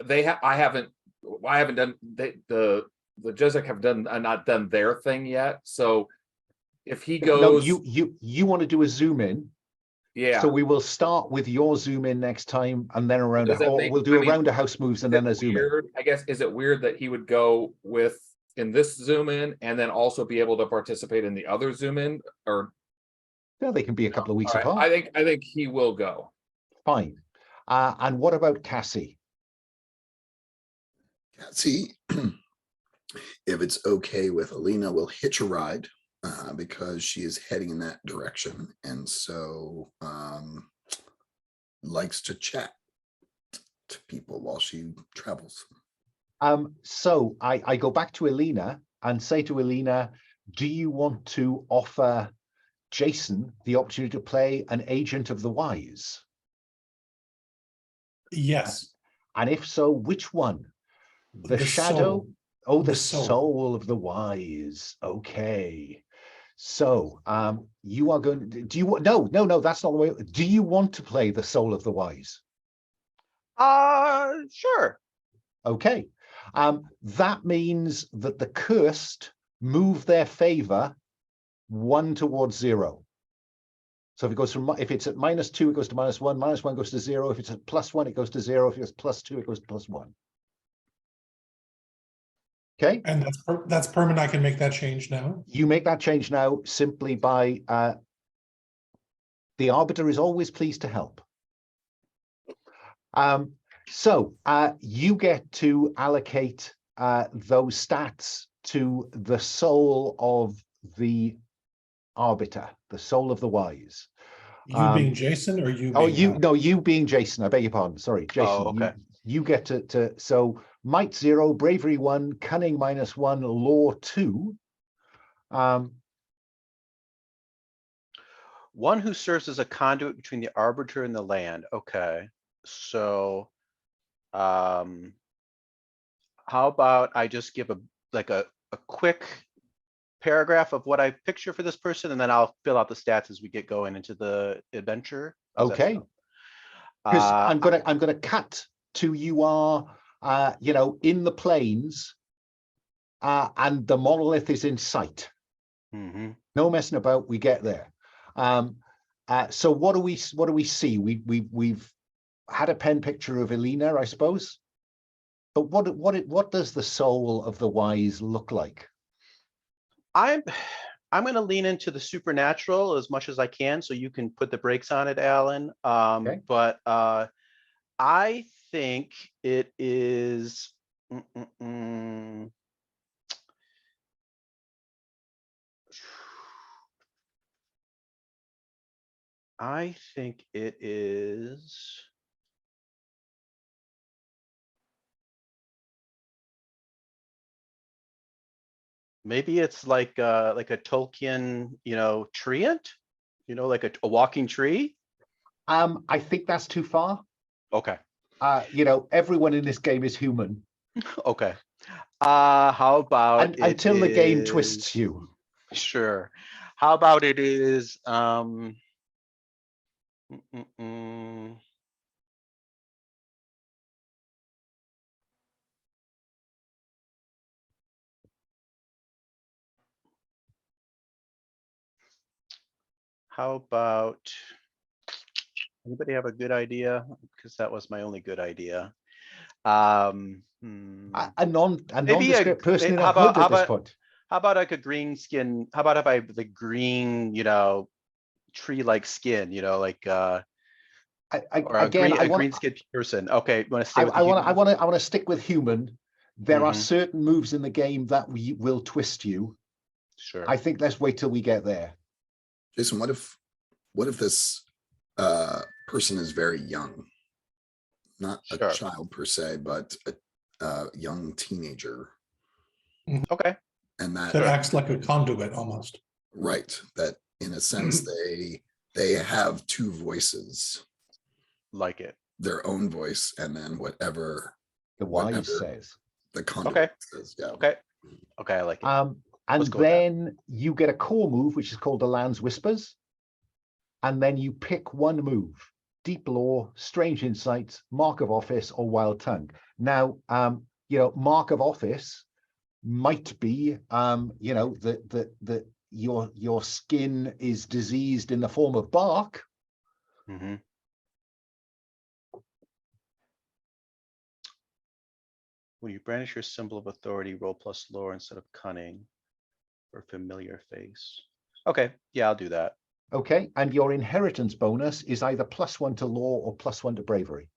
I haven't done the Jezdec have not done their thing yet. So if he goes, No, you want to do a zoom in. yeah. So we will start with your zoom in next time, and then around, Does that or make- we'll do I a mean, round of house moves and Is it then a zoom in. weird? I guess, is it weird that he would go with in this zoom in and then also be able to participate in the other zoom in? Or Yeah, they can be a couple of weeks all right, apart. I think he will go. Fine. And what about Cassie? See, if it's okay with Elina, we'll hitch a ride because she is heading in that direction. And so likes to chat to people while she travels. So I go back to Elina and say to Elina, do you want to offer Jason the opportunity to play an agent of the wise? Yes. And if so, which one? The shadow? soul. Oh, the The soul. soul of the wise. Okay. So you are going to, do you want, no, that's not the way. Do you want to play the soul of the wise? Sure. Okay. That means that the cursed move their favor 1 towards 0. So if it goes from, if it's at -2, it goes to -1, -1 goes to 0. If it's at +1, it goes to 0. If it's +2, it goes to +1. Okay. And that's permanent. I can make that change now. You make that change now simply by the arbiter is always pleased to help. So you get to allocate those stats to the soul of the arbiter, the soul of the wise. You being Jason or you? Oh, being you Hal? no, you being Jason. I beg your pardon. Sorry, Jason. Oh, okay. You get to so might 0, bravery 1, cunning -1, law 2. One who serves as a conduit between the arbiter and the land. Okay. So how about I just give a quick paragraph of what I picture for this person, and then I'll fill out the stats as we get going into the adventure. How's that Okay. sound? Because I'm gonna cut to you are in the plains, and the monolith is in sight. Mhm. No messing about. We get there. So what do we see? We've had a pen picture of Elina, I suppose. But what does the soul of the wise look like? I'm going to lean into the supernatural as much as I can, so you can put the brakes on it, Alan. Okay. But I think it is. I think it is. Maybe it's like a Tolkien, treant, like a walking tree. I think that's too far. Okay. Everyone in this game is human. Okay. How about until the game twists you? Sure. How about it is how about anybody have a good idea? Because that was my only good idea. A nondescript person in a hood at this point. How about like a green skin? How about if I have the green, tree-like skin, like or a green skin person. Okay, want to stay with I want to stick with human. There are certain moves in the game that will twist you. Sure. I think let's wait till we get there. Jason, what if this person is very young. Not a Sure. child per se, but a young teenager. Okay. And That that, acts like a conduit almost. right, that in a sense, they have two voices, Like it. their own voice, and then whatever The wise whatever says. the conduit says. Yeah. Okay. Okay, I like it. And Let's go with that. then you get a core move, which is called the Land's Whispers. And then you pick one move: Deep Lore, Strange Insights, Mark of Office, or Wild Tongue. Now, Mark of Office might be, that your skin is diseased in the form of bark. Mm-hmm. When you brandish your symbol of authority, roll plus lore instead of cunning for familiar face. Okay, yeah, I'll do that. Okay, and your inheritance bonus is either +1 to lore or +1 to bravery.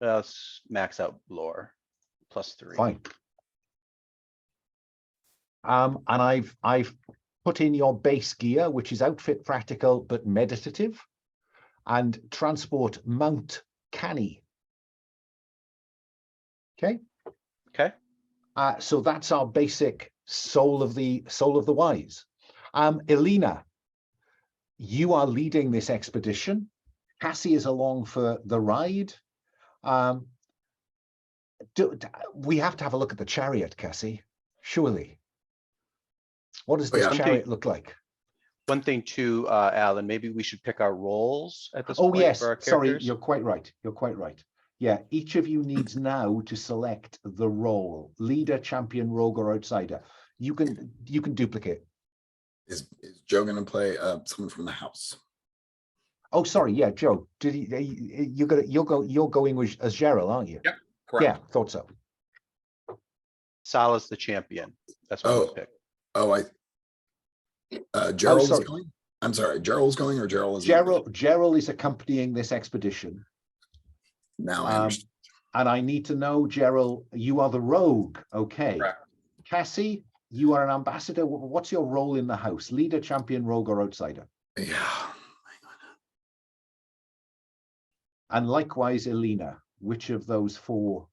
Let's max out lore, +3. Fine. And I've put in your base gear, which is outfit practical but meditative, and transport mount canny. Okay. Okay. So that's our basic soul of the wise. Elina, you are leading this expedition. Cassie is along for the ride. We have to have a look at the chariot, Cassie. Surely. What does this chariot look like? One thing too, Alan, maybe we should pick our roles at this Oh, point yes. for our Sorry, characters. you're quite right. You're quite right. Yeah, each of you needs now to select the role: leader, champion, rogue, or outsider. You can duplicate. Is Joe going to play someone from the house? Oh, sorry. Yeah, Joe. You're going as Gerel, aren't you? Yep, correct. Yeah, thought so. Salah's the champion. That's what we picked. Gerald is sorry. going. I'm sorry, Gerald's going, or Gerald is Gerel is accompanying this expedition. Now I understand. And I need to know, Gerel, you are the rogue. Okay. Correct. Cassie, you are an ambassador. What's your role in the house? Leader, champion, rogue, or outsider? Yeah. And likewise, Elina, which of those four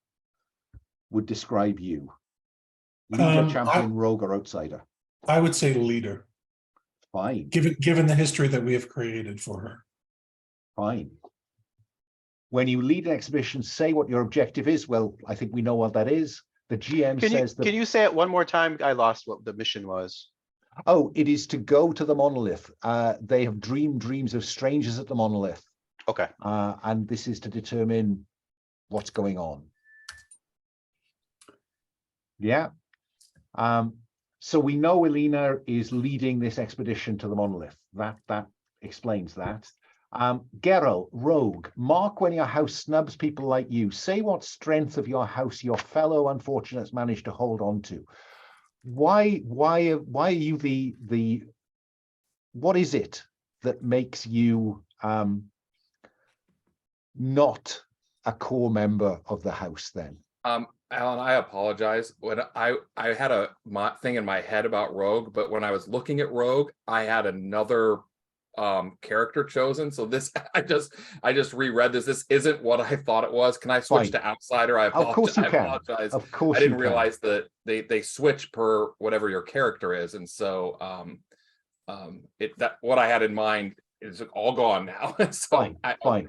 would describe you? Leader, champion, rogue, or outsider? I would say leader. Fine. Given the history that we have created for her. Fine. When you lead an expedition, say what your objective is. Well, I think we know what that is. The GM says that. Can you say it one more time? I lost what the mission was. Oh, it is to go to the Monolith. They have dreamed dreams of strangers at the Monolith. Okay. And this is to determine what's going on. Yeah. So we know Elina is leading this expedition to the Monolith. That explains that. Gerel, rogue, mark when your house snubs people like you. Say what strength of your house your fellow unfortunates managed to hold on to. Why are you the what is it that makes you not a core member of the house then? Alan, I apologize. When I had a thing in my head about rogue, but when I was looking at rogue, I had another character chosen. So this I just reread this. This isn't what I thought it was. Can I switch to outsider? I apologize. Of course you can. I apologize. Of course I didn't you can. realize that they switch per whatever your character is, and so what I had in mind is all gone now. So fine.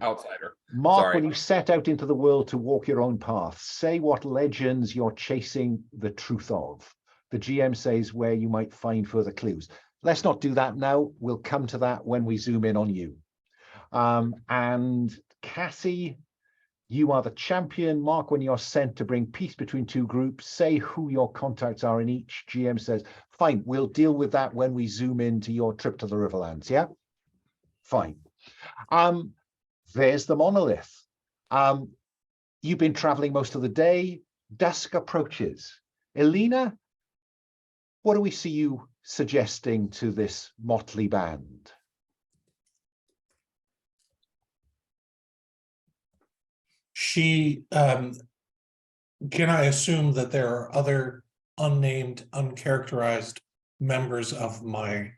Outsider. Mark, Sorry. when you set out into the world to walk your own path, say what legends you're chasing the truth of. The GM says where you might find further clues. Let's not do that now. We'll come to that when we zoom in on you. And Cassie, you are the champion. Mark, when you're sent to bring peace between two groups, say who your contacts are in each. GM says, fine, we'll deal with that when we zoom into your trip to the Riverlands, yeah? Fine. There's the Monolith. You've been traveling most of the day. Dusk approaches. Elina, what do we see you suggesting to this motley band? She, can I assume that there are other unnamed, uncharacterized members of my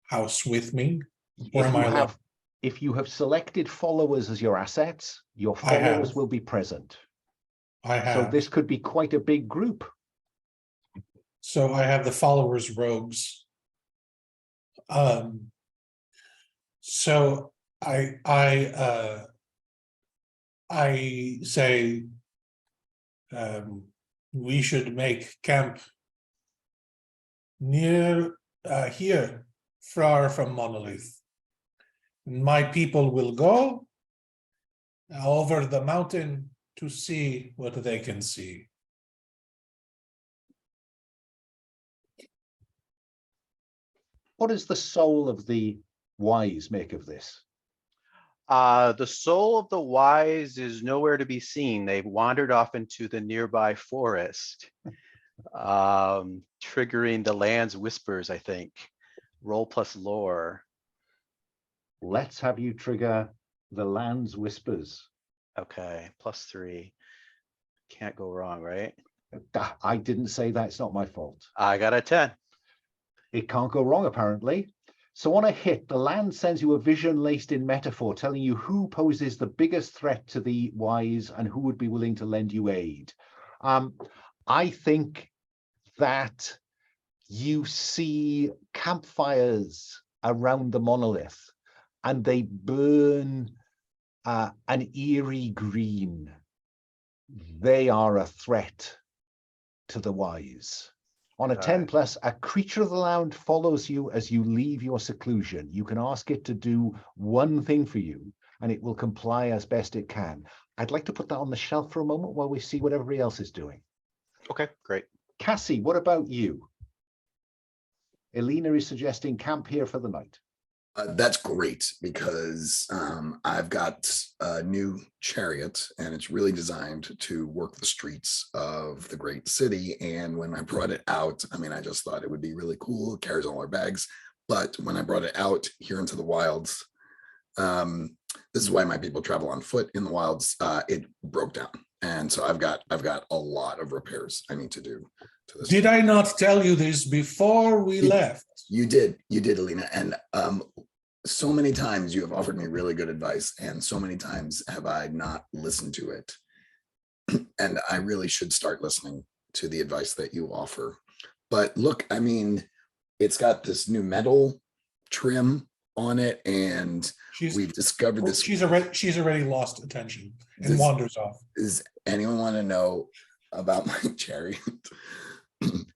house with me? Or am I alone? If you have selected followers as your assets, your I have. followers will be present. I So have. this could be quite a big group. So I have the followers rogues. So I say we should make camp near here, far from Monolith. My people will go over the mountain to see what they can see. What does the soul of the wise make of this? The soul of the wise is nowhere to be seen. They've wandered off into the nearby forest, triggering the land's whispers, I think. Roll plus lore. Let's have you trigger the land's whispers. Okay, +3. Can't go wrong, right? I didn't say that, it's not my fault. I got a 10. It can't go wrong, apparently. So on a hit, the land sends you a vision laced in metaphor, telling you who poses the biggest threat to the wise and who would be willing to lend you aid. I think that you see campfires around the monolith, and they burn an eerie green. They are a threat to the wise. On a 10 plus, a creature of the land follows you as you leave your seclusion. You can ask it to do one thing for you, and it will comply as best it can. I'd like to put that on the shelf for a moment while we see what everybody else is doing. Okay, great. Cassie, what about you? Elina is suggesting camp here for the night. That's great because I've got a new chariot and it's really designed to work the streets of the great city. And when I brought it out, I mean, I just thought it would be really cool. It carries all our bags. But when I brought it out here into the wilds, this is why my people travel on foot in the wilds. It broke down. And so I've got a lot of repairs I need to do to this. Did I not tell you this before we left? You did, Elina. And so many times you have offered me really good advice, and so many times have I not listened to it. And I really should start listening to the advice that you offer. But look, I mean, it's got this new metal trim on it, and we've discovered this. She's already lost attention and wanders off. Does anyone want to know about my chariot?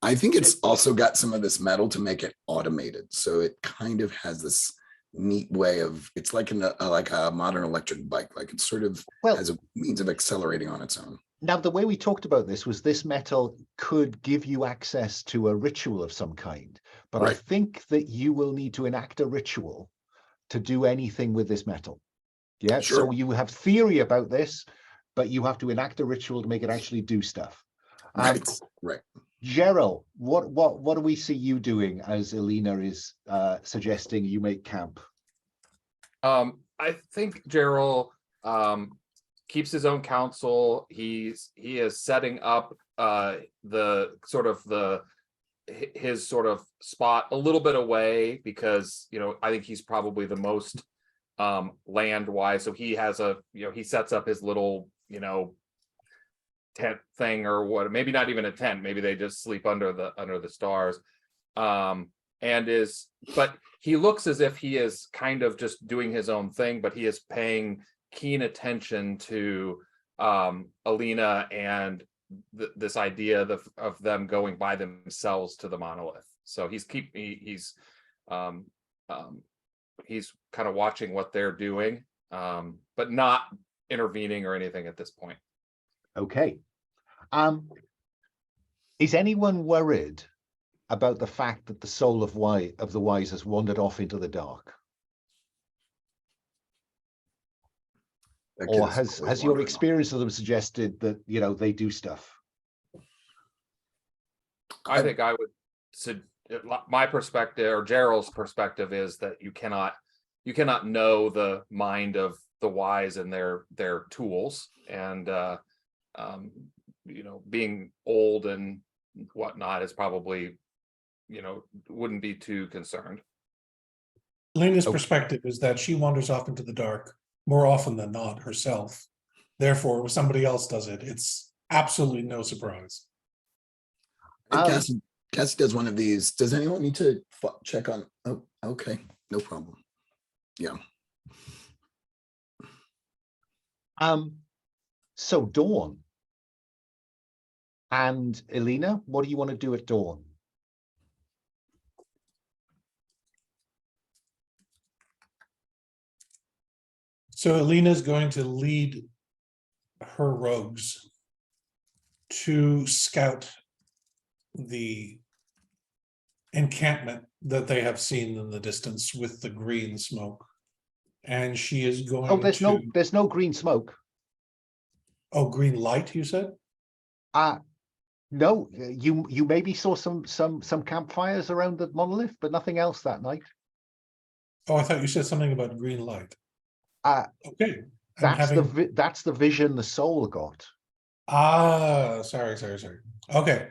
I think it's also got some of this metal to make it automated, so it kind of has this neat way of, it's like a modern electric bike, like it sort of has a means of accelerating on its own. Now, the way we talked about this was this metal could give you access to a ritual of some kind, but right. I think that you will need to enact a ritual to do anything with this metal. Yeah, sure. So you have theory about this, but you have to enact a ritual to make it actually do stuff. Right. Gerel, what do we see you doing as Elina is suggesting you make camp? I think Gerel keeps his own counsel. He is setting up his sort of spot a little bit away because I think he's probably the most land wise. So he has he sets up his little tent thing, or what, maybe not even a tent, maybe they just sleep under the stars, but he looks as if he is kind of just doing his own thing, but he is paying keen attention to Elina and this idea of them going by themselves to the monolith. So he's kind of watching what they're doing, but not intervening or anything at this point. Okay. Is anyone worried about the fact that the soul of the wise has wandered off into the dark? Or has your experience of them suggested that they do stuff? I think I would, my perspective, or Gerel's perspective, is that you cannot know the mind of the wise and their tools, and being old and whatnot is probably, wouldn't be too concerned. Elena's Okay. perspective is that she wanders off into the dark more often than not herself. Therefore, when somebody else does it, it's absolutely no surprise. Hey, Um, Cassie does one of these. Does anyone need to check on? Oh, okay, no problem. Yeah. So dawn. And Elina, what do you want to do at dawn? So Elena's going to lead her rogues to scout the encampment that they have seen in the distance with the green smoke. And she is going Oh, there's to, no green smoke. oh, green light, you said? No, you maybe saw some campfires around the monolith, but nothing else that night. Oh, I thought you said something about green light. Uh Okay. that's the vision the soul got. Sorry. Okay.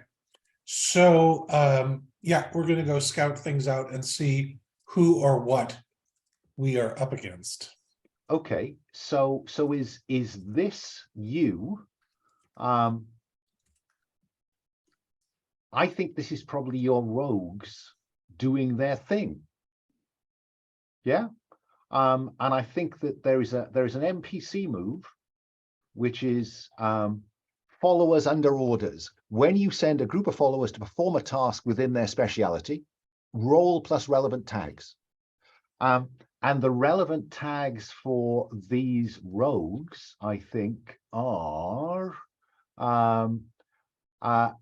So, yeah, we're gonna go scout things out and see who or what we are up against. Okay, so is this you? I think this is probably your rogues doing their thing. Yeah. And I think that there is an NPC move, which is followers under orders. When you send a group of followers to perform a task within their speciality, roll plus relevant tags. And the relevant tags for these rogues, I think, are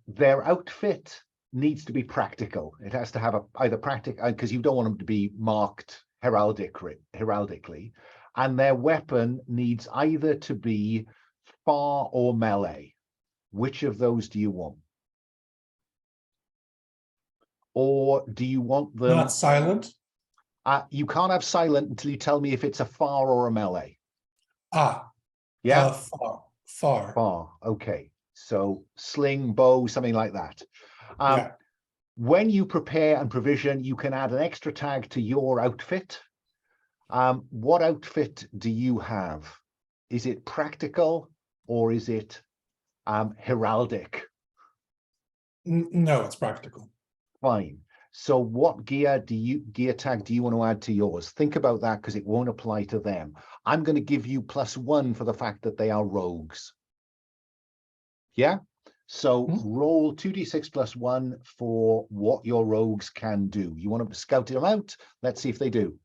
their outfit needs to be practical. It has to have either practical, because you don't want them to be marked heraldically, and their weapon needs either to be far or melee. Which of those do you want? Or do you want them Not silent? you can't have silent until you tell me if it's a far or a melee. Yeah, Far. okay, so sling, bow, something like that. Yeah. When you prepare and provision, you can add an extra tag to your outfit. What outfit do you have? Is it practical or is it heraldic? No, it's practical. Fine. So what gear tag do you want to add to yours? Think about that, because it won't apply to them. I'm going to give you +1 for the fact that they are rogues. Yeah. So roll 2d6 +1 for what your rogues can do. You want to scout them out? Let's see if they do.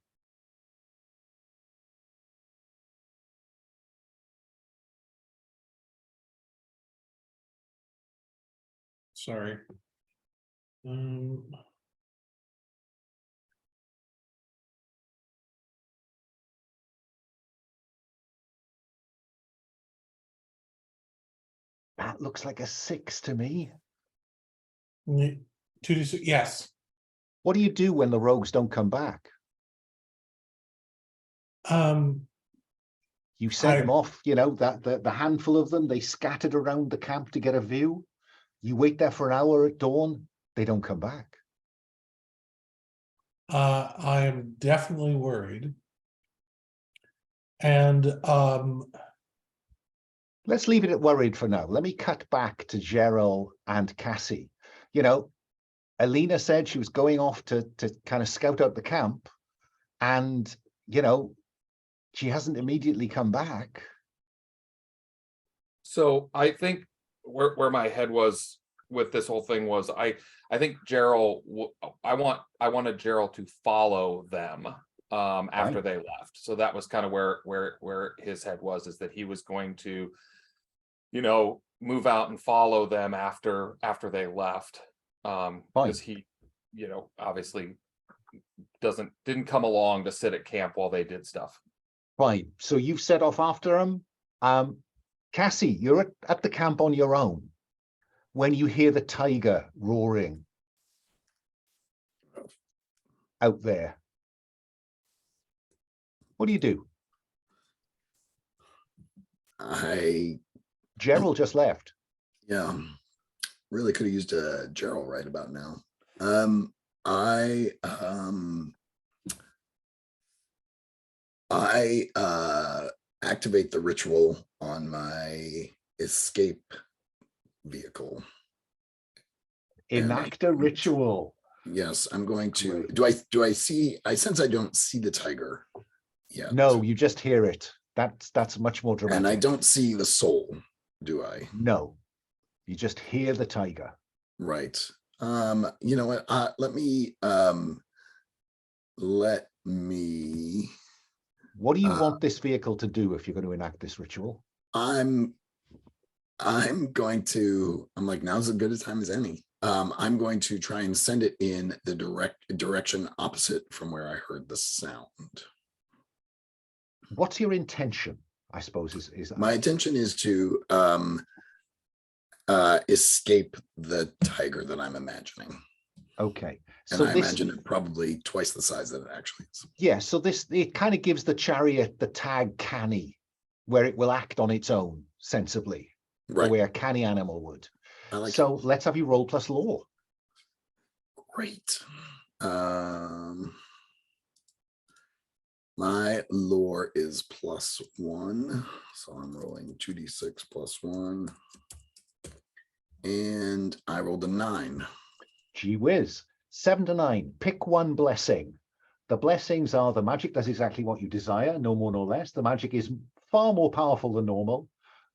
Sorry. That looks like a 6 to me. 2d6, yes. What do you do when the rogues don't come back? You sent them off, you know, that the handful of them, they scattered around the camp to get a view. You wait there for an hour at dawn, they don't come back. I am definitely worried. And let's leave it at worried for now. Let me cut back to Gerel and Cassie. You know, Elina said she was going off to kind of scout out the camp, and you know, she hasn't immediately come back. So I think where my head was with this whole thing was I think Gerel, I wanted Gerel to follow them after they left. So that was kind of where his head was, is that he was going to, you know, move out and follow them after they left. Because he, you know, obviously didn't come along to sit at camp while they did stuff. Fine. So you've set off after him. Cassie, you're at the camp on your own when you hear the tiger roaring out there. What do you do? Gerel just left. Yeah, really could have used a Gerel right about now. I activate the ritual on my escape vehicle. Enact a ritual. Yes, I'm going to. Great. Do I see? I sense I don't see the tiger yet. No, you just hear it. That's much more dramatic. And I don't see the soul, do I? No, you just hear the tiger. Right. You know what? Let me. What do you want this vehicle to do if you're going to enact this ritual? I'm going to. I'm like, now's as good a time as any. I'm going to try and send it in the direction opposite from where I heard the sound. What's your intention? I suppose is My intention is to escape the tiger that I'm imagining. okay. And So I this, imagine it probably twice the size that it actually is. yeah. So it kind of gives the chariot the tag canny, where it will act on its own sensibly, the Right. way a canny animal would. I like So it. let's have you roll plus law. Great. My lore is +1, so I'm rolling 2d6 +1, and I rolled a 9. Gee whiz. 7 to 9. Pick one blessing. The blessings are the magic does exactly what you desire, no more, no less. The magic is far more powerful than normal.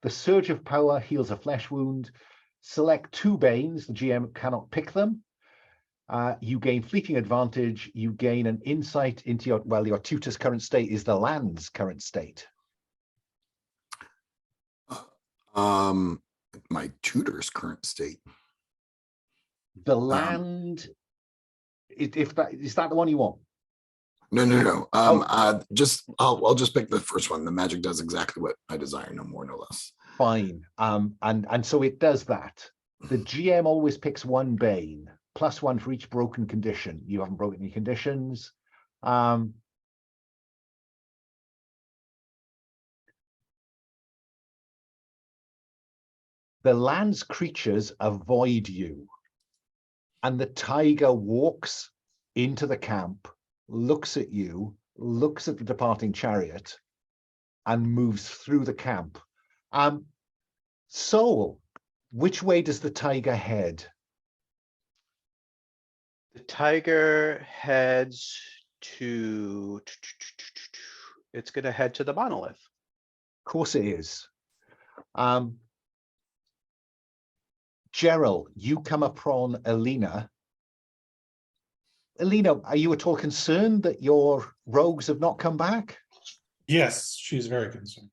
The surge of power heals a flesh wound. Select 2 banes. The GM cannot pick them. You gain fleeting advantage. You gain an insight into your tutor's current state is the land's current state. My tutor's current state. The land, if that is that the one you want? No. I'll just pick the first one. The magic does exactly what I desire, no more, no less. Fine. And so it does that. The GM always picks 1 bane, +1 for each broken condition. You haven't broken any conditions. The land's creatures avoid you. And the tiger walks into the camp, looks at you, looks at the departing chariot, and moves through the camp. Soul, which way does the tiger head? The tiger heads to. It's going to head to the monolith. Of course it is. Gerel, you come upon Elina. Elina, are you at all concerned that your rogues have not come back? Yes, she's very concerned.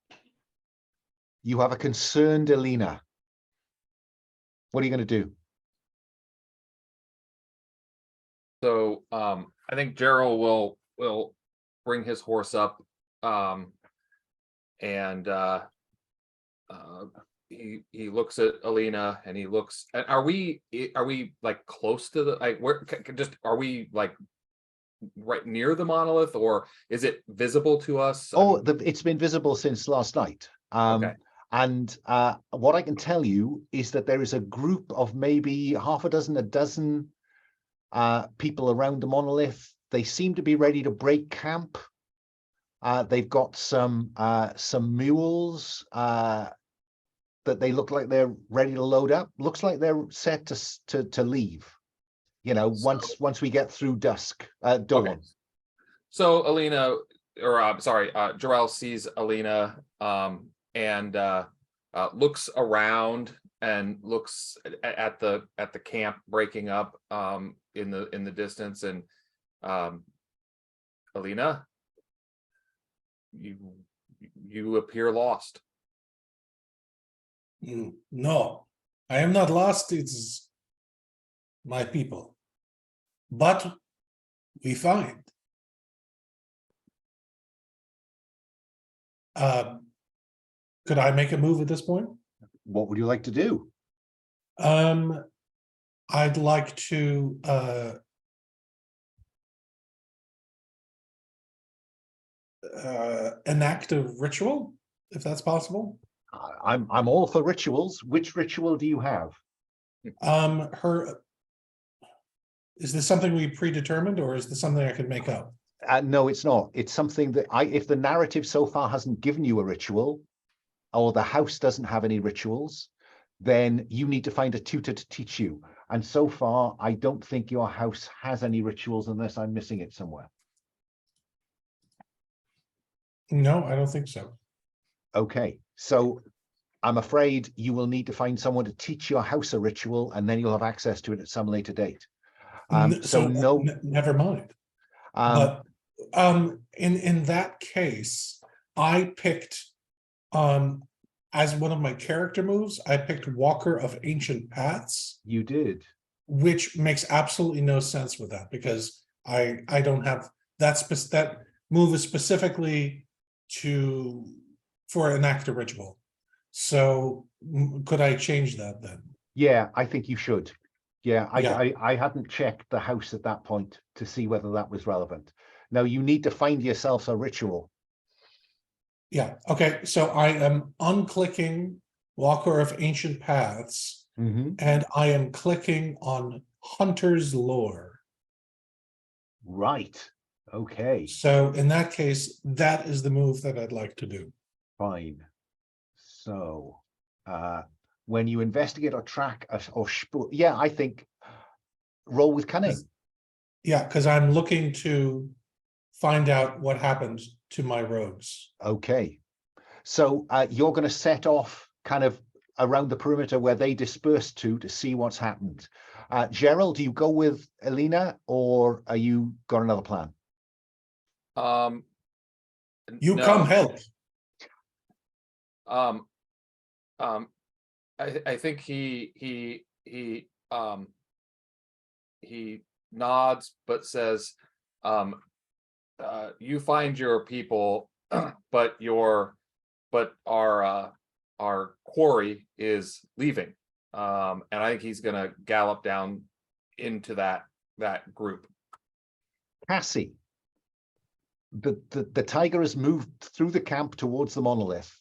You have a concerned Elina. What are you going to do? So I think Gerel will bring his horse up, and he looks at Elina, and he looks. Are we like close to the like? Where just are we like right near the monolith, or is it visible to us? It's been visible since last night. Okay. And what I can tell you is that there is a group of maybe half a dozen, a dozen people around the monolith. They seem to be ready to break camp. They've got some mules that they look like they're ready to load up. Looks like they're set to leave. You know, once we get through dusk, dawn. Okay. So Elina, or sorry, Gerel sees Elina and looks around and looks at the camp breaking up in the distance, and Elina, you appear lost. No, I am not lost. It's my people. But we find. Could I make a move at this point? What would you like to do? I'd like to enact a ritual, if that's possible. I'm all for rituals. Which ritual do you have? Is this something we predetermined, or is this something I can make up? No, it's not. It's something that if the narrative so far hasn't given you a ritual, or the house doesn't have any rituals, then you need to find a tutor to teach you. And so far, I don't think your house has any rituals unless I'm missing it somewhere. No, I don't think so. Okay, so I'm afraid you will need to find someone to teach your house a ritual, and then you'll have access to it at some later date. So no, Never mind. But in that case, I picked as one of my character moves, I picked Walker of Ancient Paths, you did. which makes absolutely no sense with that because I don't have that move is specifically for an active ritual. So could I change that then? Yeah, I think you should. Yeah, Yeah. I hadn't checked the house at that point to see whether that was relevant. Now you need to find yourself a ritual. Yeah, okay, so I am unclicking Walker of Ancient Paths, and I am clicking on Hunter's Lore. Right, okay, So in that case, that is the move that I'd like to do. fine. So, when you investigate or track yeah, I think roll with cunning. Yeah, because I'm looking to find out what happened to my rogues. Okay, so you're going to set off kind of around the perimeter where they dispersed to see what's happened. Gerel, do you go with Elina, or are you got another plan? You no. come help. I think he nods but says, you find your people, but our quarry is leaving. And I think he's gonna gallop down into that group. Cassie, the tiger has moved through the camp towards the monolith.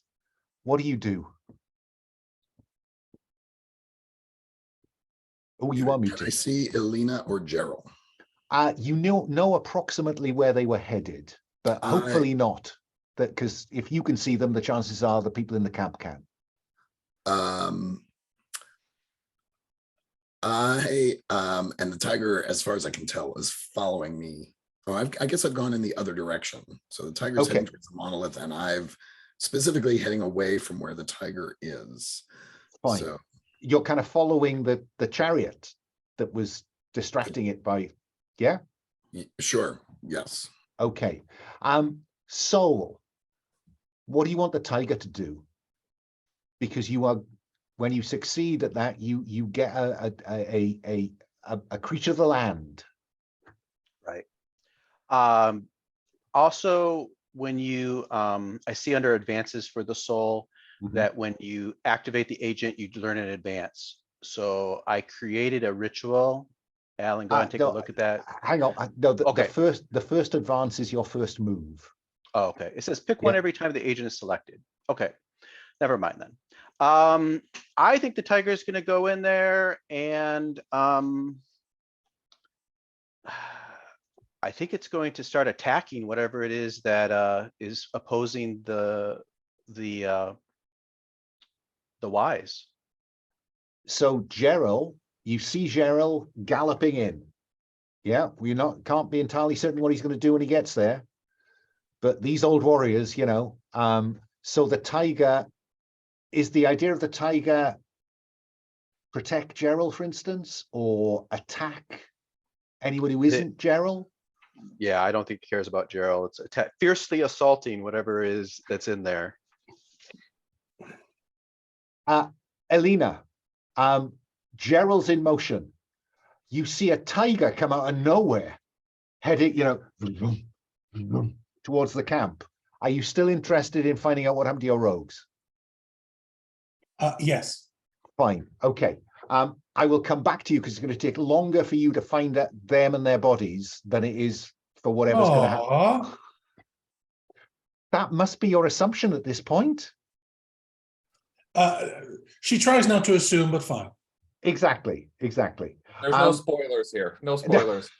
What do you do? Oh, you are Can I muted. see Elina or Gerel? You know approximately where they were headed, but hopefully not. That because if you can see them, the chances are the people in the camp can. And the tiger, as far as I can tell, is following me. Oh, I guess I've gone in the other direction. So the tiger's Okay. heading towards the monolith, and I've specifically heading away from where the tiger is. Fine. So You're kind of following the chariot that was distracting it by, yeah? sure, yes. Okay. So what do you want the tiger to do? Because you are, when you succeed at that, you get a creature of the land. Right. Also, when you, I see under advances for the soul that when you activate the agent, you learn in advance. So I created a ritual. Alan, go ahead and take a look at that. Hang on. No, Okay. the first advance is your first move. Oh, okay. It says pick one every time the agent is selected. Okay. Never mind then. I think the tiger is going to go in there and I think it's going to start attacking whatever it is that is opposing the wise. So Gerel, you see Gerel galloping in. Yeah, can't be entirely certain what he's going to do when he gets there. But these old warriors, so the tiger, is the idea of the tiger protect Gerel, for instance, or attack anyone who isn't Gerel? Yeah, I don't think he cares about Gerel. It's fiercely assaulting whatever is that's in there. Elina, Gerel's in motion. You see a tiger come out of nowhere, heading, towards the camp. Are you still interested in finding out what happened to your rogues? Yes. Fine. Okay. I will come back to you because it's going to take longer for you to find them and their bodies than it is for whatever's going to happen. That must be your assumption at this point. She tries not to assume, but fine. Exactly. There's no spoilers here. No spoilers.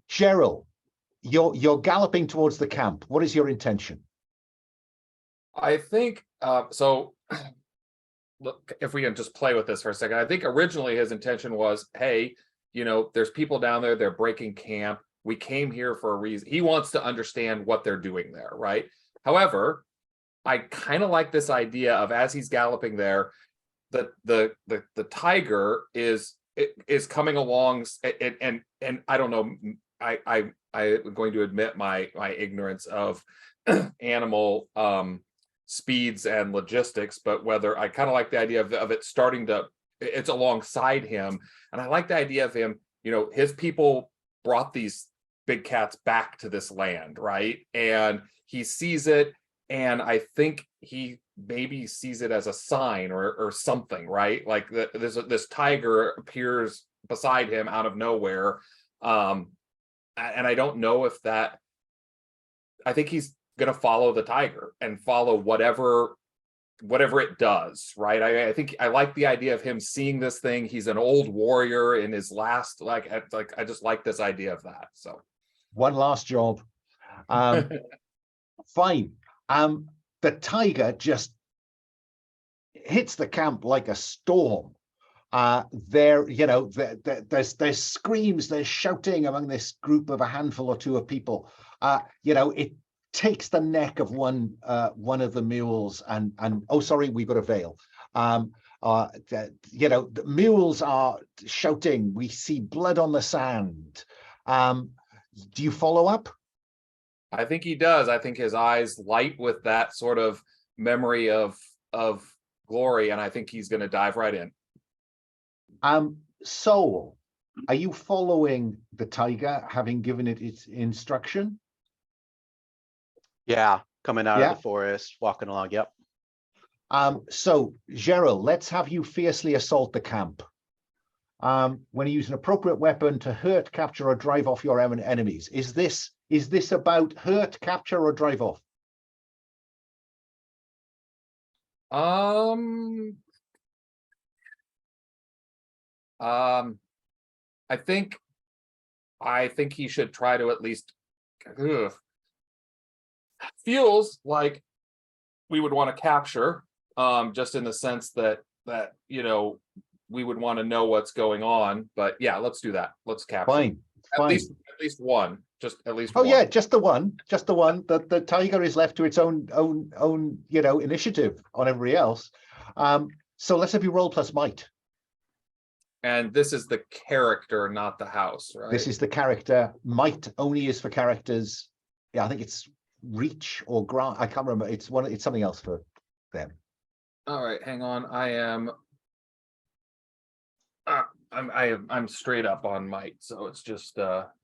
Gerel, you're galloping towards the camp. What is your intention? I think so. Look, if we can just play with this for a second, I think originally his intention was, hey, you know, there's people down there, they're breaking camp. We came here for a reason. He wants to understand what they're doing there, right? However, I kind of like this idea of, as he's galloping there, the tiger is coming along, and I don't know, I'm going to admit my ignorance of animal speeds and logistics, but whether I kind of like the idea of it starting to, it's alongside him, and I like the idea of him, you know, his people brought these big cats back to this land, right? And he sees it, and I think he maybe sees it as a sign or something, right? Like this tiger appears beside him out of nowhere, and I don't know if that, I think he's going to follow the tiger and follow whatever it does, right? I think I like the idea of him seeing this thing. He's an old warrior in his last, like I just like this idea of that. So one last job. Fine. The tiger just hits the camp like a storm. There, you know, there's screams, there's shouting among this group of a handful or two of people. You know, it takes the neck of one of the mules, and oh, sorry, we've got a veil. You know, the mules are shouting. We see blood on the sand. Do you follow up? I think he does. I think his eyes light with that sort of memory of glory, and I think he's going to dive right in. Soul, are you following the tiger, having given it its instruction? Yeah, coming out of the forest, walking along. Yep. So Gerel, let's have you fiercely assault the camp. When you use an appropriate weapon to hurt, capture, or drive off your enemies. Is this about hurt, capture, or drive off? I think he should try to at least. Feels like we would want to capture, just in the sense that you know, we would want to know what's going on. But yeah, let's do that. Let's capture. Fine. At least one. Just at least. Oh one. yeah, just the one. Just the one. The tiger is left to its own you know, initiative on everybody else. So let's have you roll plus might. And this is the character, not the house, right? This is the character. Might only is for characters. Yeah, I think it's reach or grant. I can't remember. It's something else for them. All right, hang on. I'm straight up on might, so it's just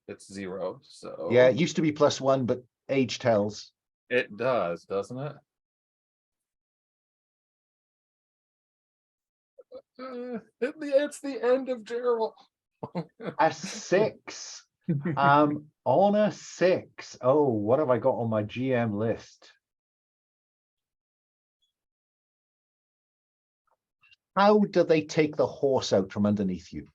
it's 0. So Yeah, it used to be +1, but age tells. it does, doesn't it? It's the end of Gerel. A 6. On a 6. Oh, what have I got on my GM list? How do they take the horse out from underneath you?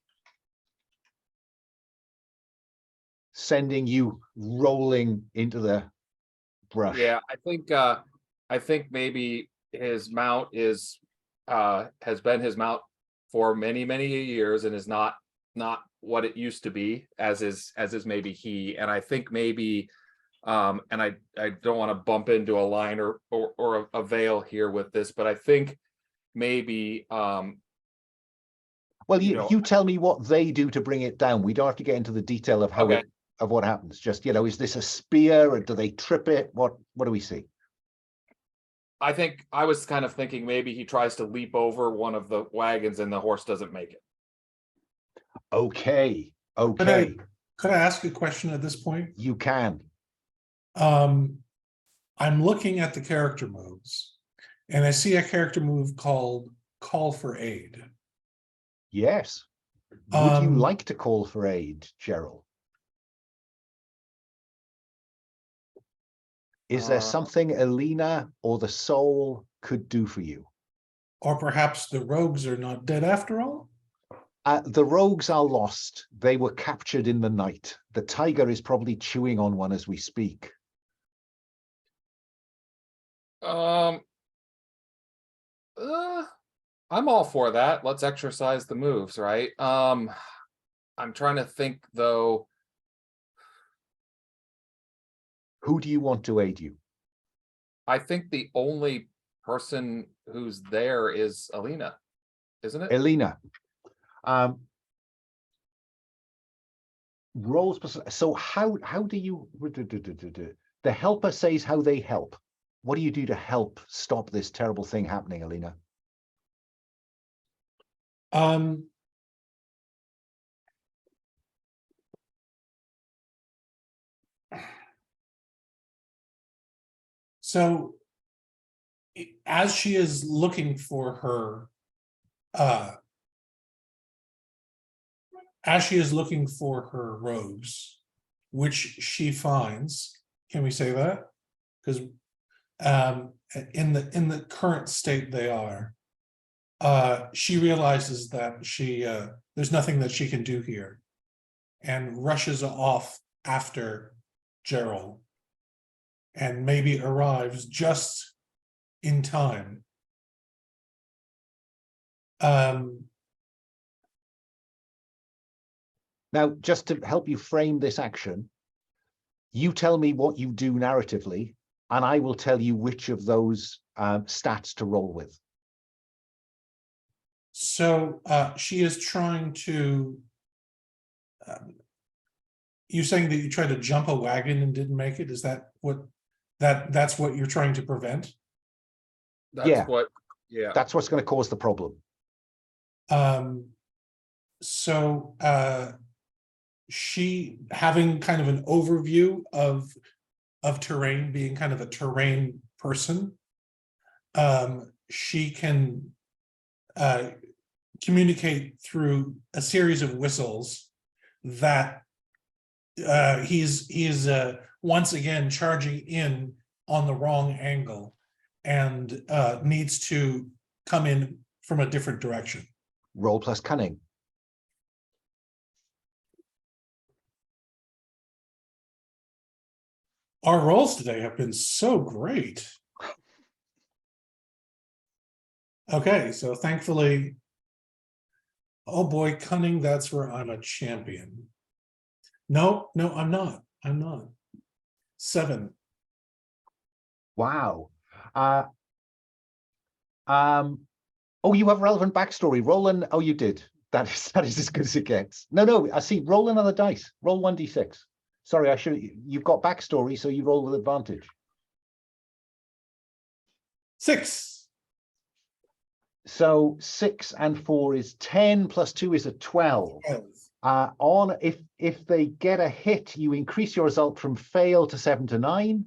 Sending you rolling into the brush. Yeah, I think maybe his mount is has been his mount for many years and is not what it used to be, as is maybe he. And I think maybe and I don't want to bump into a line or a veil here with this, but I think maybe well, you tell me what they do to bring it down. We don't have to get into the detail of how of what happens. Just, you know, is this a spear, or do they trip it? What do we see? I think I was kind of thinking maybe he tries to leap over one of the wagons and the horse doesn't make it. Okay. Could I ask a question at this point? You can. I'm looking at the character moves, and I see a character move called Call for Aid. Yes. Would you like to call for aid, Gerel? Is there something Elina or the soul could do for you? Or perhaps the rogues are not dead after all? The rogues are lost. They were captured in the night. The tiger is probably chewing on one as we speak. I'm all for that. Let's exercise the moves, right? I'm trying to think though. Who do you want to aid you? I think the only person who's there is Elina, isn't it? Elina. Rolls. So how do you? The helper says how they help. What do you do to help stop this terrible thing happening, Elina? So as she is looking for her, robes, which she finds, can we say that? Because in the current state they are, she realizes that there's nothing that she can do here, and rushes off after Gerel, and maybe arrives just in time. Now, just to help you frame this action, you tell me what you do narratively, and I will tell you which of those stats to roll with. So she is trying to. You're saying that you tried to jump a wagon and didn't make it? Is that what that's what you're trying to prevent? That's Yeah. what, yeah. That's what's going to cause the problem. So she, having kind of an overview of terrain, being kind of a terrain person, she can communicate through a series of whistles that he's once again charging in on the wrong angle and needs to come in from a different direction. Roll plus cunning. Our rolls today have been so great. Okay, so thankfully, oh boy, cunning, that's where I'm a champion. No, I'm not. 7. Wow. Oh, you have relevant backstory. Roll an. Oh, you did. That is as good as it gets. No. I see. Roll another dice. Roll 1d6. Sorry, I should. You've got backstory, so you roll with advantage. 6. So 6 and 4 is 10. Plus 2 is a 12. If they get a hit, you increase your result from fail to 7 to 9.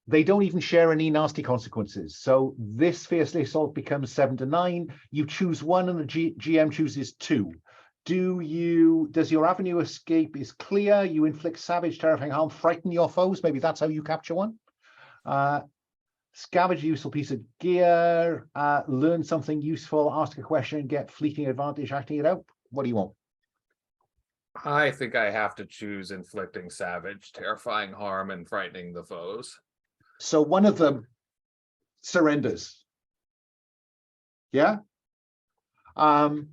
They don't even share any nasty consequences. So this fiercely assault becomes 7 to 9. You choose 1 and the GM chooses 2. Does your avenue escape is clear? You inflict savage, terrifying harm, frighten your foes. Maybe that's how you capture one. Scavenge a useful piece of gear, learn something useful, ask a question, get fleeting advantage acting it out. What do you want? I think I have to choose inflicting savage, terrifying harm, and frightening the foes. So one of them surrenders. Yeah? And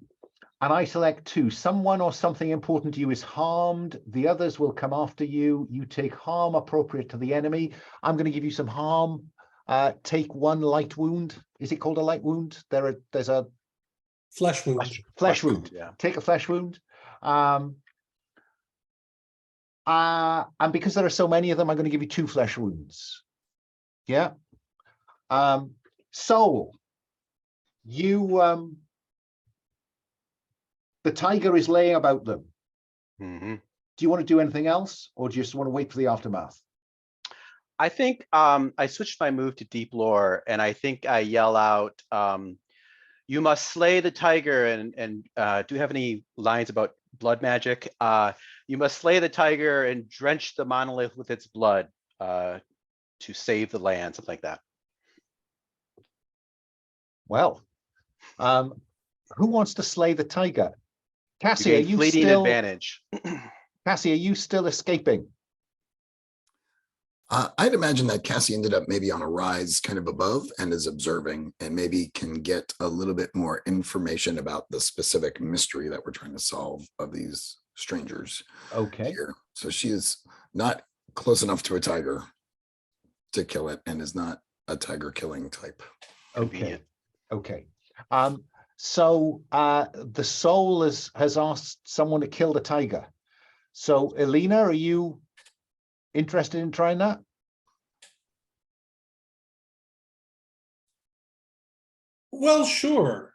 I select 2. Someone or something important to you is harmed. The others will come after you. You take harm appropriate to the enemy. I'm going to give you some harm. Take 1 light wound. Is it called a light wound? There's a Flesh wound. Flesh wound. Yeah. Take a flesh wound. And because there are so many of them, I'm going to give you 2 flesh wounds. Yeah. So you the tiger is laying about them. Mm-hmm. Do you want to do anything else, or do you just want to wait for the aftermath? I think I switched my move to deep lore, and I think I yell out, "You must slay the tiger!" And do you have any lines about blood magic? You must slay the tiger and drench the monolith with its blood to save the land, something like that. Well, Who wants to slay the tiger? You Cassie, are gain you fleeting still advantage. Cassie, are you still escaping? I'd imagine that Cassie ended up maybe on a rise kind of above and is observing and maybe can get a little bit more information about the specific mystery that we're trying to solve of these strangers Okay. here. So she is not close enough to a tiger to kill it and is not a tiger killing type. Okay. Convenient. Okay. So the soul has asked someone to kill the tiger. So Elina, are you interested in trying that? Well, sure.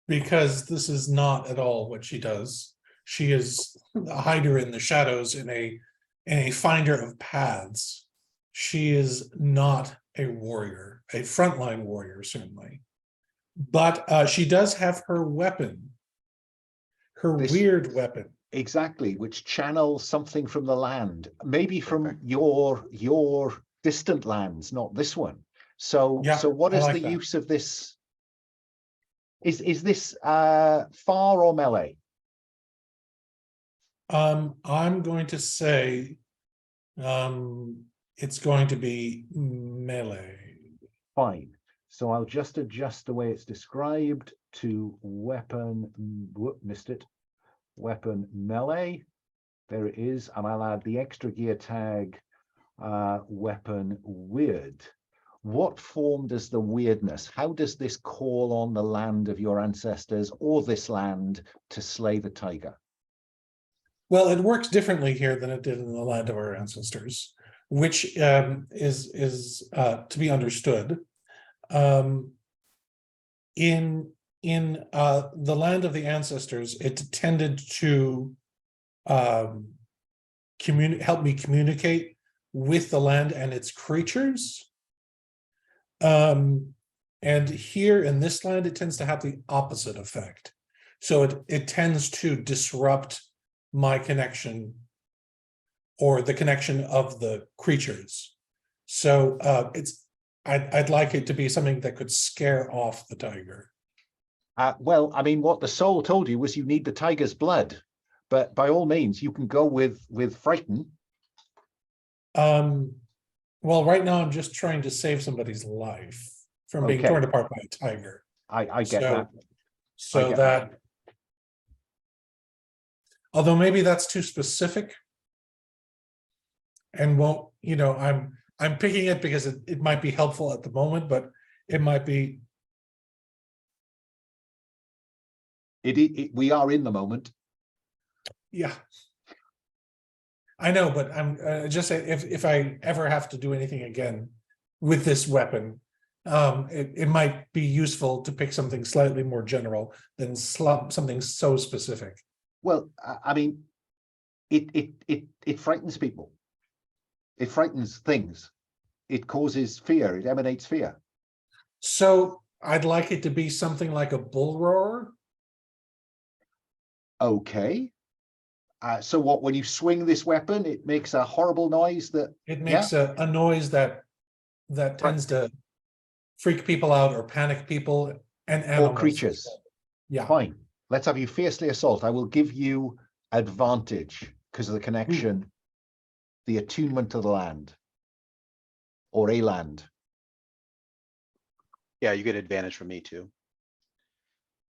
Because this is not at all what she does. She is a hider in the shadows and a finder of paths. She is not a warrior, a frontline warrior, certainly. But she does have her weapon, her weird weapon. Exactly, which channels something from the land, maybe from your distant lands, not this one. So Yeah, so what I is like the that. use of this? Is this far or melee? I'm going to say it's going to be melee. Fine. So I'll just adjust the way it's described to weapon. Whoop, missed it. Weapon melee. There it is. And I'll add the extra gear tag weapon weird. What form does the weirdness? How does this call on the land of your ancestors or this land to slay the tiger? Well, it works differently here than it did in the land of our ancestors, which is to be understood. In the land of the ancestors, it tended to help me communicate with the land and its creatures. And here in this land, it tends to have the opposite effect. So it tends to disrupt my connection or the connection of the creatures. So I'd like it to be something that could scare off the tiger. Well, I mean, what the soul told you was you need the tiger's blood, but by all means, you can go with frighten. Well, right now I'm just trying to save somebody's life from being Okay. torn apart by a tiger. I get that. So get that, although maybe that's too specific and won't, I'm picking it because it might be helpful at the moment, but it might be. We are in the moment. Yeah. I know, but I'm just saying if I ever have to do anything again with this weapon, it might be useful to pick something slightly more general than something so specific. Well, I mean, it frightens people. It frightens things. It causes fear. It emanates fear. So I'd like it to be something like a bull roar. Okay. So what, when you swing this weapon, it makes a horrible noise that... It makes a noise that tends to freak people out or panic people and animals. Or creatures. Yeah. Fine. Let's have you fiercely assault. I will give you advantage because of the connection, the attunement to the land. Or a land. Yeah, you get advantage from me too.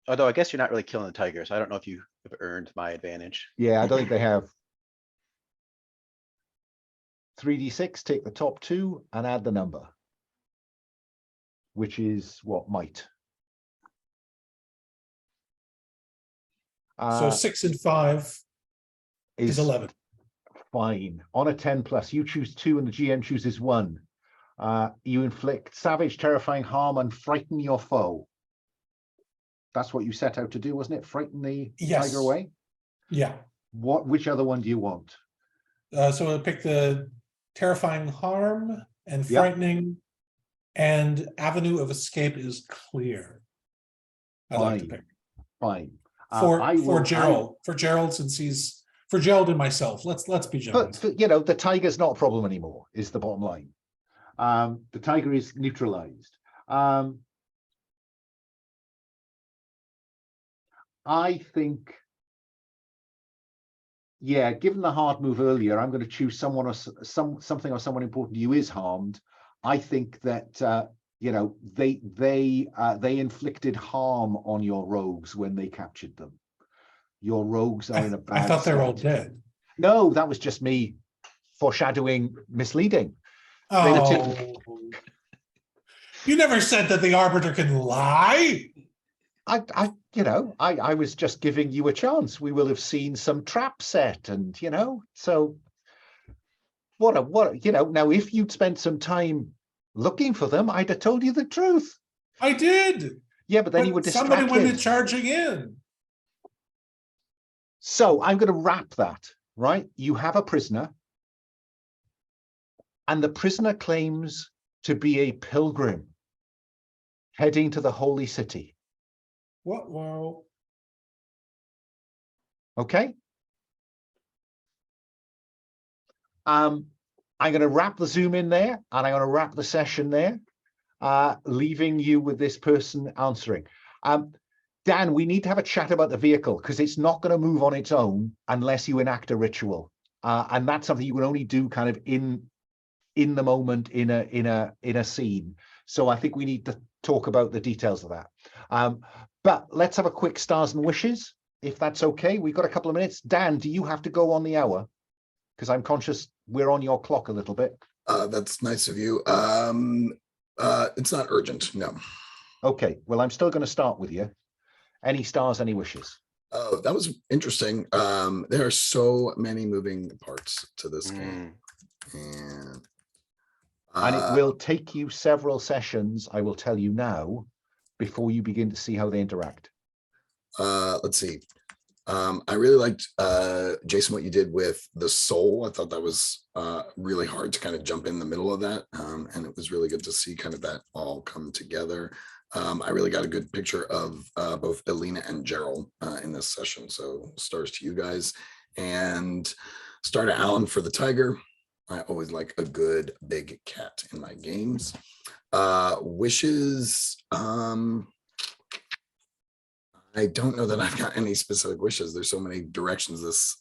Although I guess you're not really killing the tiger, so I don't know if you have earned my advantage. Yeah, I don't think they have. 3d6, take the top two and add the number. Which is what, might. So 6 and 5 is 11. Fine. On a 10 plus, you choose 2 and the GM chooses 1. You inflict savage, terrifying harm and frighten your foe. That's what you set out to do, wasn't it? Frighten the tiger away? Yeah. Which other one do you want? So I'll pick the terrifying harm and frightening, and avenue of escape is clear. I'd like to pick. Fine. For Gerald, since he's for Gerald and myself. Let's be generous. But the tiger's not a problem anymore, is the bottom line. The tiger is neutralized. I think, yeah, given the hard move earlier, I'm going to choose someone or something or someone important who is harmed. I think that you know, they inflicted harm on your rogues when they captured them. Your rogues are in a bad I thought they were all state. dead. No, that was just me foreshadowing misleading. They were taken. Oh, you never said that the Arbiter can lie. You know, I was just giving you a chance. We will have seen some trap set, and you know, so what you know. Now, if you'd spent some time looking for them, I'd have told you the truth. I did. Yeah, but then you were But somebody went in distracted. charging in. So I'm going to wrap that, right? You have a prisoner, and the prisoner claims to be a pilgrim heading to the holy city. What? Well, Okay. I'm going to wrap the Zoom in there, and I'm going to wrap the session there, leaving you with this person answering. Dan, we need to have a chat about the vehicle because it's not going to move on its own unless you enact a ritual, and that's something you can only do kind of in the moment in a scene. So I think we need to talk about the details of that. But let's have a quick stars and wishes, if that's okay. We've got a couple of minutes. Dan, do you have to go on the hour? Because I'm conscious we're on your clock a little bit. That's nice of you. It's not urgent, no. Okay, well, I'm still going to start with you. Any stars, any wishes? Oh, that was interesting. There are so many moving parts to this game. And it will take you several sessions, I will tell you now, before you begin to see how they interact. Let's see. I really liked, Jason, what you did with the soul. I thought that was really hard to kind of jump in the middle of that. And it was really good to see kind of that all come together. I really got a good picture of both Elina and Gerel in this session. So stars to you guys. And star to Alun for the tiger. I always like a good big cat in my games. Wishes. I don't know that I've got any specific wishes. There's so many directions this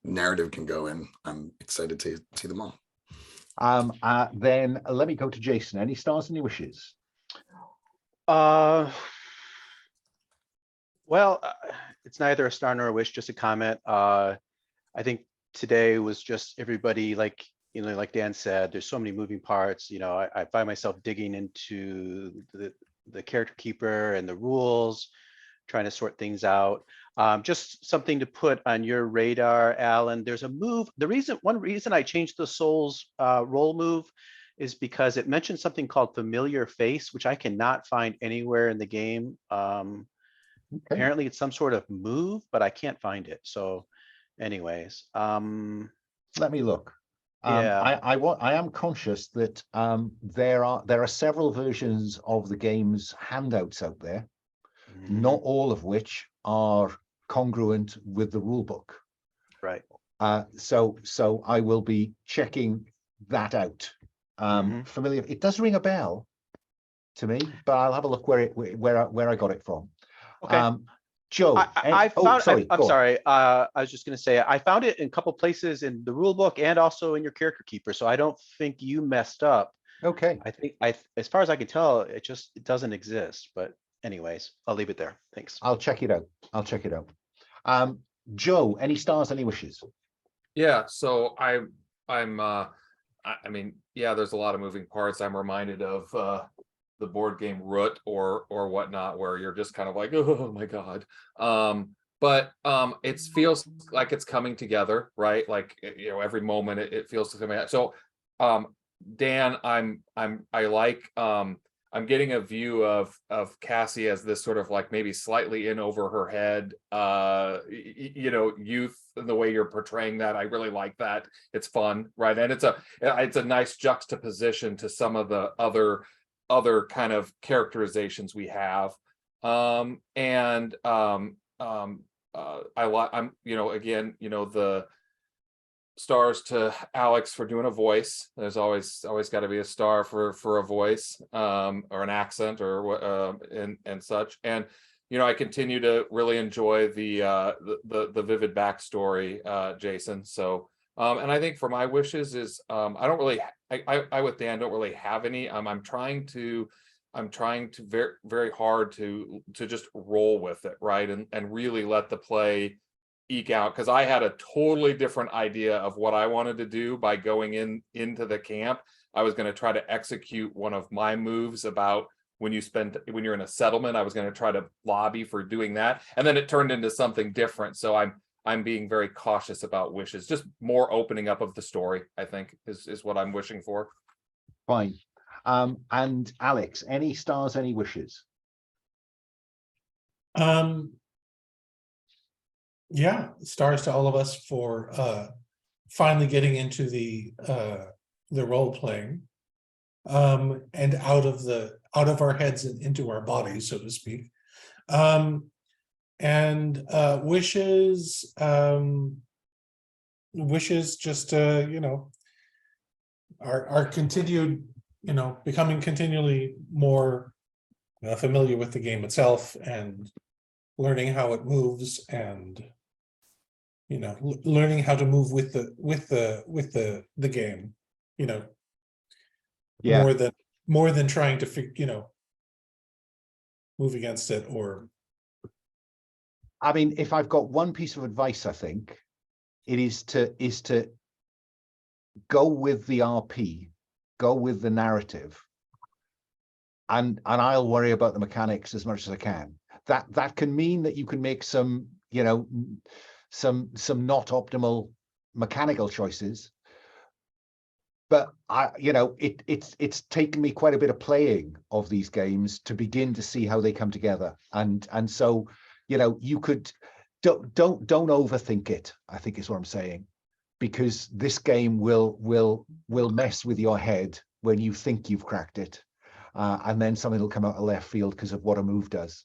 narrative can go in. I'm excited to see them all. Then let me go to Jason. Any stars, any wishes? Well, it's neither a star nor a wish, just a comment. I think today was just everybody, like, you know, like Dan said, there's so many moving parts. You know, I find myself digging into the character keeper and the rules, trying to sort things out. Just something to put on your radar, Alan. There's a move. One reason I changed the Souls roll move is because it mentioned something called familiar face, which I cannot find anywhere in the game. Apparently it's some sort of move, but I can't find it. So anyways, let me look. Yeah. I am conscious that there are several versions of the game's handouts out there, not all of which are congruent with the rule book. Right. So I will be checking that out. Familiar. It does ring a bell to me, but I'll have a look where I got it from. Okay. Joe, I found. Sorry, I'm sorry. I was just going to say I found it in a couple places in the rule book and also in your character keeper. So I don't think you messed up. Okay. I think as far as I can tell, it doesn't exist. But anyways, I'll leave it there. Thanks. I'll check it out. Joe, any stars, any wishes? Yeah, so I mean, yeah, there's a lot of moving parts. I'm reminded of the board game Root or whatnot, where you're just kind of like, oh my God. But it feels like it's coming together, right? Like, you know, every moment it feels coming out. So Dan, I'm getting a view of Cassie as this sort of like maybe slightly in over her head, you know, youth, and the way you're portraying that. I really like that. It's fun, right? And it's a nice juxtaposition to some of the other kind of characterizations we have. I'm you know, again, you know, the stars to Alex for doing a voice. There's always got to be a star for a voice, or an accent, or and such. And you know, I continue to really enjoy the vivid backstory, Jason. So, and I think for my wishes is, I don't really, I with Dan don't really have any. I'm trying to very, very hard to just roll with it, right, and really let the play eke out, because I had a totally different idea of what I wanted to do by going into the camp. I was going to try to execute one of my moves about when you're in a settlement. I was going to try to lobby for doing that, and then it turned into something different. So I'm being very cautious about wishes. Just more opening up of the story, I think, is what I'm wishing for. Fine. And Alex, any stars, any wishes? Yeah, stars to all of us for finally getting into the role playing, and out of our heads and into our bodies, so to speak. And wishes just you know, our continued, you know, becoming continually more familiar with the game itself and learning how it moves, and you know, learning how to move with the game, you know, Yeah. more than trying to you know, move against it. Or I mean, if I've got one piece of advice, I think it is to go with the RP, go with the narrative, and I'll worry about the mechanics as much as I can. That can mean that you can make some, you know, some not optimal mechanical choices, but you know, it's taken me quite a bit of playing of these games to begin to see how they come together, and so, you know, you could don't overthink it, I think is what I'm saying, because this game will mess with your head when you think you've cracked it, and then something will come out of left field because of what a move does.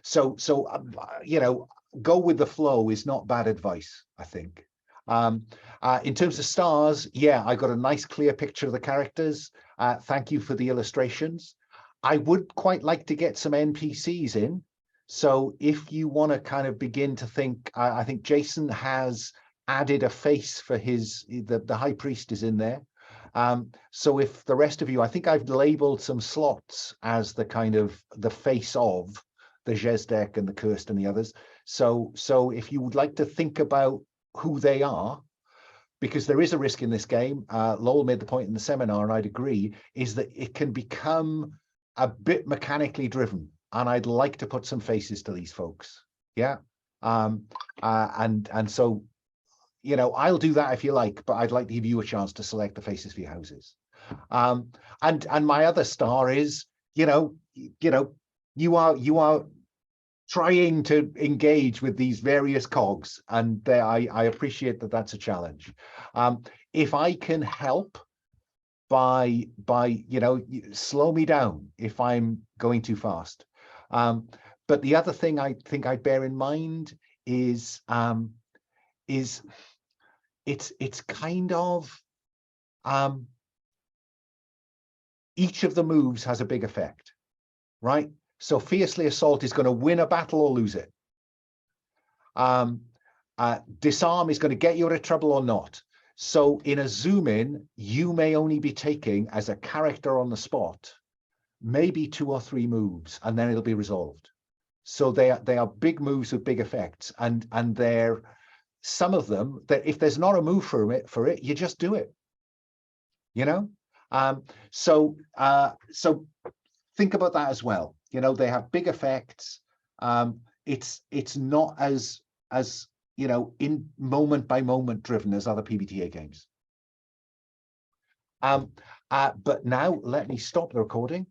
So you know, go with the flow is not bad advice, I think. In terms of stars, yeah, I got a nice clear picture of the characters. Thank you for the illustrations. I would quite like to get some NPCs in. So if you want to kind of begin to think, I think Jason has added a face for the high priest is in there. So if the rest of you, I think I've labeled some slots as the kind of the face of the Jezdec and the Cursed and the others. So if you would like to think about who they are, because there is a risk in this game, Lowell made the point in the seminar, and I'd agree, is that it can become a bit mechanically driven, and I'd like to put some faces to these folks. Yeah. And so, you know, I'll do that if you like, but I'd like to give you a chance to select the faces for your houses. And my other star is, you know, you are trying to engage with these various cogs, and I appreciate that that's a challenge. If I can help by you know, slow me down if I'm going too fast. But the other thing I think I bear in mind is it's kind of each of the moves has a big effect, right? So Fiercely Assault is going to win a battle or lose it. Disarm is going to get you out of trouble or not. So in a zoom in, you may only be taking, as a character on the spot, maybe 2 or 3 moves, and then it'll be resolved. So they are big moves with big effects, and they're some of them that if there's not a move for it, you just do it. You know, so think about that as well. You know, they have big effects. It's not as you know, in moment by moment driven as other PBTA games. But now let me stop the recording